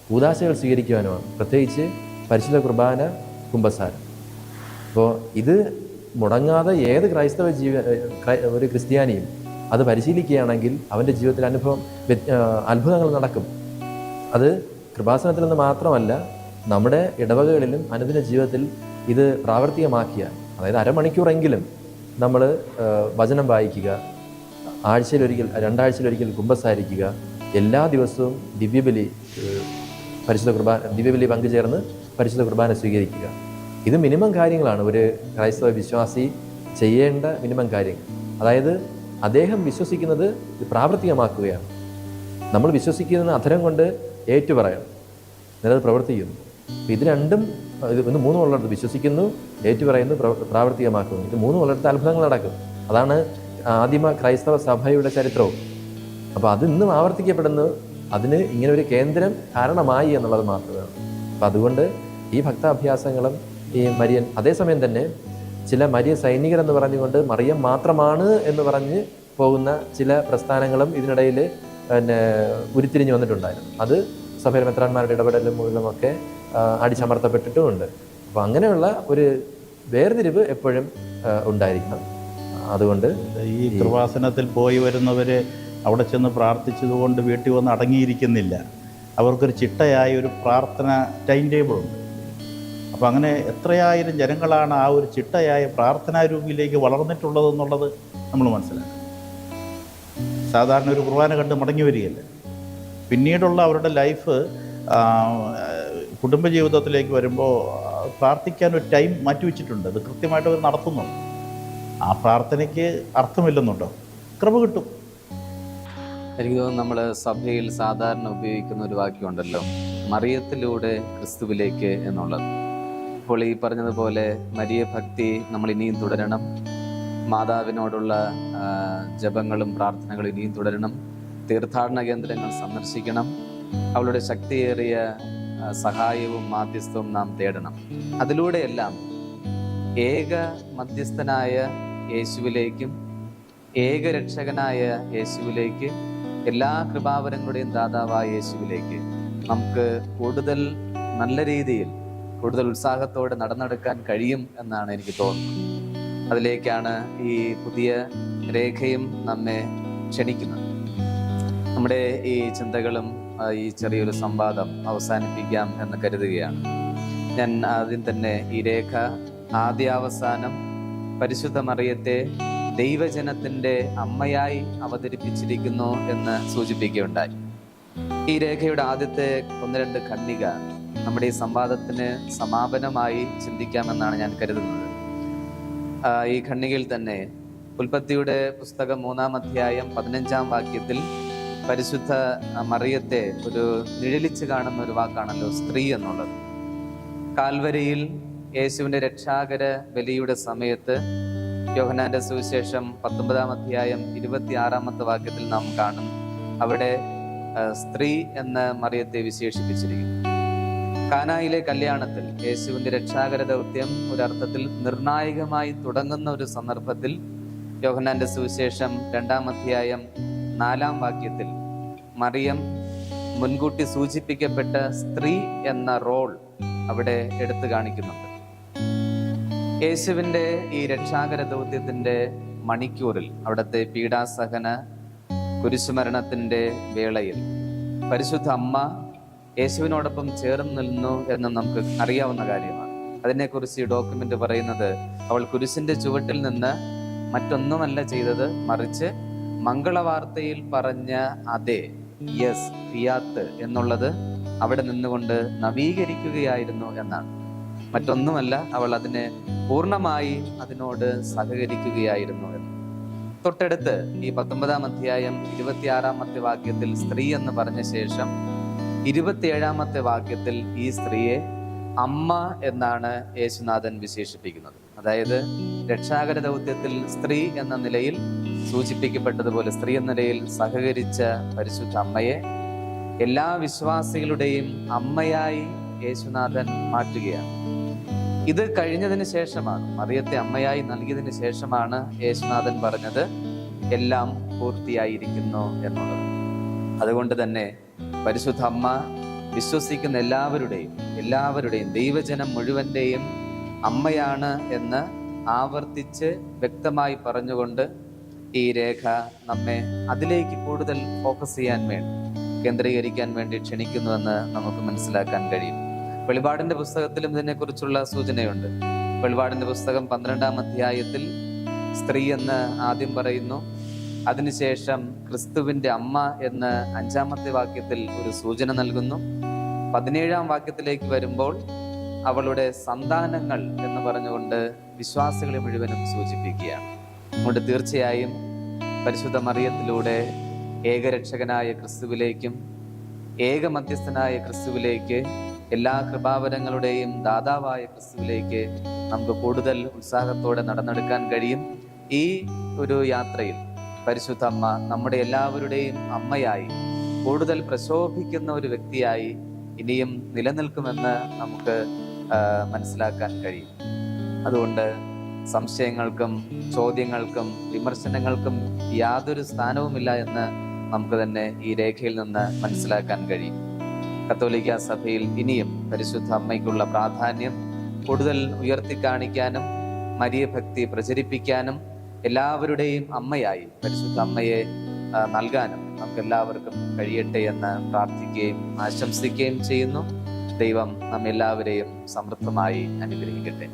കൂദാശകൾ സ്വീകരിക്കുവാനുമാണ്, പ്രത്യേകിച്ച് പരിശുദ്ധ കുർബാന, കുമ്പസാരം. അപ്പോൾ ഇത് മുടങ്ങാതെ ഏത് ക്രൈസ്തവ ഒരു ക്രിസ്ത്യാനിയും അത് പരിശീലിക്കുകയാണെങ്കിൽ അവൻ്റെ ജീവിതത്തിൽ അത്ഭുതങ്ങൾ നടക്കും. അത് കൃപാസനത്തിൽ നിന്ന് മാത്രമല്ല, നമ്മുടെ ഇടവകകളിലും അനുദിന ജീവിതത്തിൽ ഇത് പ്രാവർത്തികമാക്കിയാൽ, അതായത് അരമണിക്കൂറെങ്കിലും നമ്മൾ വചനം വായിക്കുക, ആഴ്ചയിലൊരിക്കൽ 2 ആഴ്ചയിലൊരിക്കൽ കുമ്പസാരിക്കുക, എല്ലാ ദിവസവും ദിവ്യബലി പങ്കുചേർന്ന് പരിശുദ്ധ കുർബാന സ്വീകരിക്കുക. ഇത് മിനിമം കാര്യങ്ങളാണ് ഒരു ക്രൈസ്തവ വിശ്വാസി ചെയ്യേണ്ട മിനിമം കാര്യങ്ങൾ. അതായത് അദ്ദേഹം വിശ്വസിക്കുന്നത് പ്രാവർത്തികമാക്കുകയാണ്. നമ്മൾ വിശ്വസിക്കുന്നത് അധരം കൊണ്ട് ഏറ്റുപറയണം, എന്നിട്ട് പ്രവർത്തിക്കുന്നു. ഇത് രണ്ടും, ഇത് 3 ഉള്ളിടത്ത് വിശ്വസിക്കുന്നു, ഏറ്റുപറയുന്നു, പ്രാവർത്തികമാക്കുന്നു. ഇത് 3 ഉള്ളിടത്ത് അത്ഭുതങ്ങൾ നടക്കും. അതാണ് ആദിമ ക്രൈസ്തവ സഭയുടെ ചരിത്രവും. അപ്പോൾ അത് ഇന്നും ആവർത്തിക്കപ്പെടുന്നു. അതിന് ഇങ്ങനെ ഒരു കേന്ദ്രം കാരണമായി എന്നുള്ളത് മാത്രമാണ്. അപ്പം അതുകൊണ്ട് ഈ ഭക്താഭ്യാസങ്ങളും ഈ മരിയൻ, അതേസമയം തന്നെ ചില മരിയ സൈനികരെന്ന് പറഞ്ഞുകൊണ്ട് മറിയം മാത്രമാണ് എന്ന് പറഞ്ഞ് പോകുന്ന ചില പ്രസ്ഥാനങ്ങളും ഇതിനിടയിൽ ഉരുത്തിരിഞ്ഞ് വന്നിട്ടുണ്ടായിരുന്നു. അത് സഭയിലെ മെത്രാന്മാരുടെ ഇടപെടലും മൂലമൊക്കെ അടിച്ചമർത്തപ്പെട്ടിട്ടുമുണ്ട്. അപ്പോൾ അങ്ങനെയുള്ള ഒരു വേർതിരിവ് എപ്പോഴും ഉണ്ടായിരിക്കണം. അതുകൊണ്ട് ഈ കൃപാസനത്തിൽ പോയി വരുന്നവർ അവിടെ ചെന്ന് പ്രാർത്ഥിച്ചതുകൊണ്ട് വീട്ടിൽ വന്ന് അടങ്ങിയിരിക്കുന്നില്ല. അവർക്കൊരു ചിട്ടയായ ഒരു പ്രാർത്ഥന ടൈം ടേബിളുണ്ട്. അപ്പോൾ അങ്ങനെ എത്രയായിരം ജനങ്ങളാണ് ആ ഒരു ചിട്ടയായ പ്രാർത്ഥനാ രൂപയിലേക്ക് വളർന്നിട്ടുള്ളതെന്നുള്ളത് നമ്മൾ മനസ്സിലാക്കണം. സാധാരണ ഒരു കുർബാന കണ്ട് മടങ്ങി വരികയല്ല. പിന്നീടുള്ള അവരുടെ ലൈഫ് കുടുംബജീവിതത്തിലേക്ക് വരുമ്പോൾ പ്രാർത്ഥിക്കാൻ ഒരു ടൈം മാറ്റിവെച്ചിട്ടുണ്ട്. അത് കൃത്യമായിട്ട് അവർ നടത്തുന്നുണ്ട്. ആ പ്രാർത്ഥനയ്ക്ക് അർത്ഥമില്ലെന്നുണ്ടോ? കൃപ കിട്ടും. എനിക്ക് തോന്നുന്നു നമ്മൾ സഭയിൽ സാധാരണ ഉപയോഗിക്കുന്ന ഒരു വാക്യമുണ്ടല്ലോ, മറിയത്തിലൂടെ ക്രിസ്തുവിലേക്ക് എന്നുള്ളത്. അപ്പോൾ ഈ പറഞ്ഞതുപോലെ മരിയ ഭക്തി നമ്മൾ ഇനിയും തുടരണം. മാതാവിനോടുള്ള ജപങ്ങളും പ്രാർത്ഥനകളും ഇനിയും തുടരണം. തീർത്ഥാടന കേന്ദ്രങ്ങൾ സന്ദർശിക്കണം. അവളുടെ ശക്തിയേറിയ സഹായവും മാധ്യസ്ഥവും നാം തേടണം. അതിലൂടെയെല്ലാം ഏക മധ്യസ്ഥനായ യേശുവിലേക്കും ഏകരക്ഷകനായ യേശുവിലേക്ക്, എല്ലാ കൃപാവരങ്ങളുടെയും ദാതാവായ യേശുവിലേക്ക് നമുക്ക് കൂടുതൽ നല്ല രീതിയിൽ, കൂടുതൽ ഉത്സാഹത്തോടെ നടന്നെടുക്കാൻ കഴിയും എന്നാണ് എനിക്ക് തോന്നുന്നത്. അതിലേക്കാണ് ഈ പുതിയ രേഖയും നമ്മെ ക്ഷണിക്കുന്നത്. നമ്മുടെ ഈ ചിന്തകളും ഈ ചെറിയൊരു സംവാദം അവസാനിപ്പിക്കാം എന്ന് കരുതുകയാണ്. ഞാൻ ആദ്യം തന്നെ ഈ രേഖ ആദ്യാവസാനം പരിശുദ്ധ മറിയത്തെ ദൈവജനത്തിൻ്റെ അമ്മയായി അവതരിപ്പിച്ചിരിക്കുന്നു എന്ന് സൂചിപ്പിക്കുകയുണ്ടായി. ഈ രേഖയുടെ ആദ്യത്തെ 1-2 ഖണ്ഡിക നമ്മുടെ ഈ സംവാദത്തിന് സമാപനമായി ചിന്തിക്കാമെന്നാണ് ഞാൻ കരുതുന്നത്. ഈ ഖണ്ഡികയിൽ തന്നെ ഉൽപ്പത്തിയുടെ പുസ്തകം 3-ാം അധ്യായം 15-ാം വാക്യത്തിൽ പരിശുദ്ധ മറിയത്തെ ഒരു നിഴലിച്ച് കാണുന്ന ഒരു വാക്കാണല്ലോ സ്ത്രീ എന്നുള്ളത്. കാൽവരിയിൽ യേശുവിൻ്റെ രക്ഷാകര ബലിയുടെ സമയത്ത് യോഹന്നാന്റെ സുവിശേഷം 19-ാം അധ്യായം 26-ാമത്തെ വാക്യത്തിൽ നാം കാണും, അവിടെ സ്ത്രീ എന്ന് മറിയത്തെ വിശേഷിപ്പിച്ചിരിക്കുന്നു. കാനായിലെ കല്യാണത്തിൽ യേശുവിൻ്റെ രക്ഷാകര ദൗത്യം ഒരർത്ഥത്തിൽ നിർണായകമായി തുടങ്ങുന്ന ഒരു സന്ദർഭത്തിൽ യോഹന്നാന്റെ സുവിശേഷം 2-ാം അധ്യായം 4-ാം വാക്യത്തിൽ മറിയം മുൻകൂട്ടി സൂചിപ്പിക്കപ്പെട്ട സ്ത്രീ എന്ന റോൾ അവിടെ എടുത്തു കാണിക്കുന്നുണ്ട്. യേശുവിൻ്റെ ഈ രക്ഷാകര ദൗത്യത്തിൻ്റെ മണിക്കൂറിൽ, അവിടുത്തെ പീഡാസഹന കുരിശുമരണത്തിൻ്റെ വേളയിൽ പരിശുദ്ധ അമ്മ യേശുവിനോടൊപ്പം ചേർന്ന് നിന്നു എന്ന് നമുക്ക് അറിയാവുന്ന കാര്യമാണ്. അതിനെക്കുറിച്ച് ഈ ഡോക്യുമെന്റ് പറയുന്നത്, അവൾ കുരിശിന്റെ ചുവട്ടിൽ നിന്ന് മറ്റൊന്നുമല്ല ചെയ്തത്, മറിച്ച് മംഗളവാർത്തയിൽ പറഞ്ഞ അതെ, യെസ്, ഫിയാത്ത് എന്നുള്ളത് അവിടെ നിന്നുകൊണ്ട് നവീകരിക്കുകയായിരുന്നു എന്നാണ്. മറ്റൊന്നുമല്ല, അവൾ അതിനെ പൂർണ്ണമായി അതിനോട് സഹകരിക്കുകയായിരുന്നു എന്ന്. തൊട്ടടുത്ത് ഈ 19-ാം അധ്യായം 26-ാമത്തെ വാക്യത്തിൽ സ്ത്രീ എന്ന് പറഞ്ഞ ശേഷം 27-ാമത്തെ വാക്യത്തിൽ ഈ സ്ത്രീയെ അമ്മ എന്നാണ് യേശുനാഥൻ വിശേഷിപ്പിക്കുന്നത്. അതായത് രക്ഷാകര ദൗത്യത്തിൽ സ്ത്രീ എന്ന നിലയിൽ സൂചിപ്പിക്കപ്പെട്ടതുപോലെ സ്ത്രീ എന്ന നിലയിൽ സഹകരിച്ച പരിശുദ്ധ അമ്മയെ എല്ലാ വിശ്വാസികളുടെയും അമ്മയായി യേശുനാഥൻ മാറ്റുകയാണ്. ഇത് കഴിഞ്ഞതിന് ശേഷമാണ്, മറിയത്തെ അമ്മയായി നൽകിയതിന് ശേഷമാണ് യേശുനാഥൻ പറഞ്ഞത് എല്ലാം പൂർത്തിയായിരിക്കുന്നു എന്നുള്ളത്. അതുകൊണ്ട് തന്നെ പരിശുദ്ധ അമ്മ വിശ്വസിക്കുന്ന എല്ലാവരുടെയും ദൈവജനം മുഴുവൻ്റെയും അമ്മയാണ് എന്ന് ആവർത്തിച്ച് വ്യക്തമായി പറഞ്ഞുകൊണ്ട് ഈ രേഖ നമ്മെ അതിലേക്ക് കൂടുതൽ ഫോക്കസ് ചെയ്യാൻ വേണ്ടി, കേന്ദ്രീകരിക്കാൻ വേണ്ടി ക്ഷണിക്കുന്നുവെന്ന് നമുക്ക് മനസ്സിലാക്കാൻ കഴിയും. വെളിപാടിന്റെ പുസ്തകത്തിലും ഇതിനെക്കുറിച്ചുള്ള സൂചനയുണ്ട്. വെളിപാടിന്റെ പുസ്തകം 12-ാം അധ്യായത്തിൽ സ്ത്രീ എന്ന് ആദ്യം പറയുന്നു. അതിനുശേഷം ക്രിസ്തുവിന്റെ അമ്മ എന്ന് 5-ാമത്തെ വാക്യത്തിൽ ഒരു സൂചന നൽകുന്നു. 17-ാം വാക്യത്തിലേക്ക് വരുമ്പോൾ അവളുടെ സന്താനങ്ങൾ എന്ന് പറഞ്ഞുകൊണ്ട് വിശ്വാസികളെ മുഴുവനും സൂചിപ്പിക്കുകയാണ്. അതുകൊണ്ട് തീർച്ചയായും പരിശുദ്ധ മറിയത്തിലൂടെ ഏകരക്ഷകനായ ക്രിസ്തുവിലേക്കും ഏകമധ്യസ്ഥനായ ക്രിസ്തുവിലേക്ക്, എല്ലാ കൃപാവരങ്ങളുടെയും ദാതാവായ ക്രിസ്തുവിലേക്ക് നമുക്ക് കൂടുതൽ ഉത്സാഹത്തോടെ നടന്നെടുക്കാൻ കഴിയും. ഈ ഒരു യാത്രയിൽ പരിശുദ്ധ അമ്മ നമ്മുടെ എല്ലാവരുടെയും അമ്മയായി, കൂടുതൽ പ്രശോഭിക്കുന്ന ഒരു വ്യക്തിയായി ഇനിയും നിലനിൽക്കുമെന്ന് നമുക്ക് മനസ്സിലാക്കാൻ കഴിയും. അതുകൊണ്ട് സംശയങ്ങൾക്കും ചോദ്യങ്ങൾക്കും വിമർശനങ്ങൾക്കും യാതൊരു സ്ഥാനവുമില്ല എന്ന് നമുക്ക് തന്നെ ഈ രേഖയിൽ നിന്ന് മനസ്സിലാക്കാൻ കഴിയും. കത്തോലിക്ക സഭയിൽ ഇനിയും പരിശുദ്ധ അമ്മയ്ക്കുള്ള പ്രാധാന്യം കൂടുതൽ ഉയർത്തിക്കാണിക്കാനും മരിയഭക്തി പ്രചരിപ്പിക്കാനും എല്ലാവരുടെയും അമ്മയായി പരിശുദ്ധ അമ്മയെ നൽകാനും നമുക്ക് എല്ലാവർക്കും കഴിയട്ടെ എന്ന് പ്രാർത്ഥിക്കുകയും ആശംസിക്കുകയും ചെയ്യുന്നു. ദൈവം നമ്മെല്ലാവരെയും സമൃദ്ധമായി അനുഗ്രഹിക്കട്ടെ.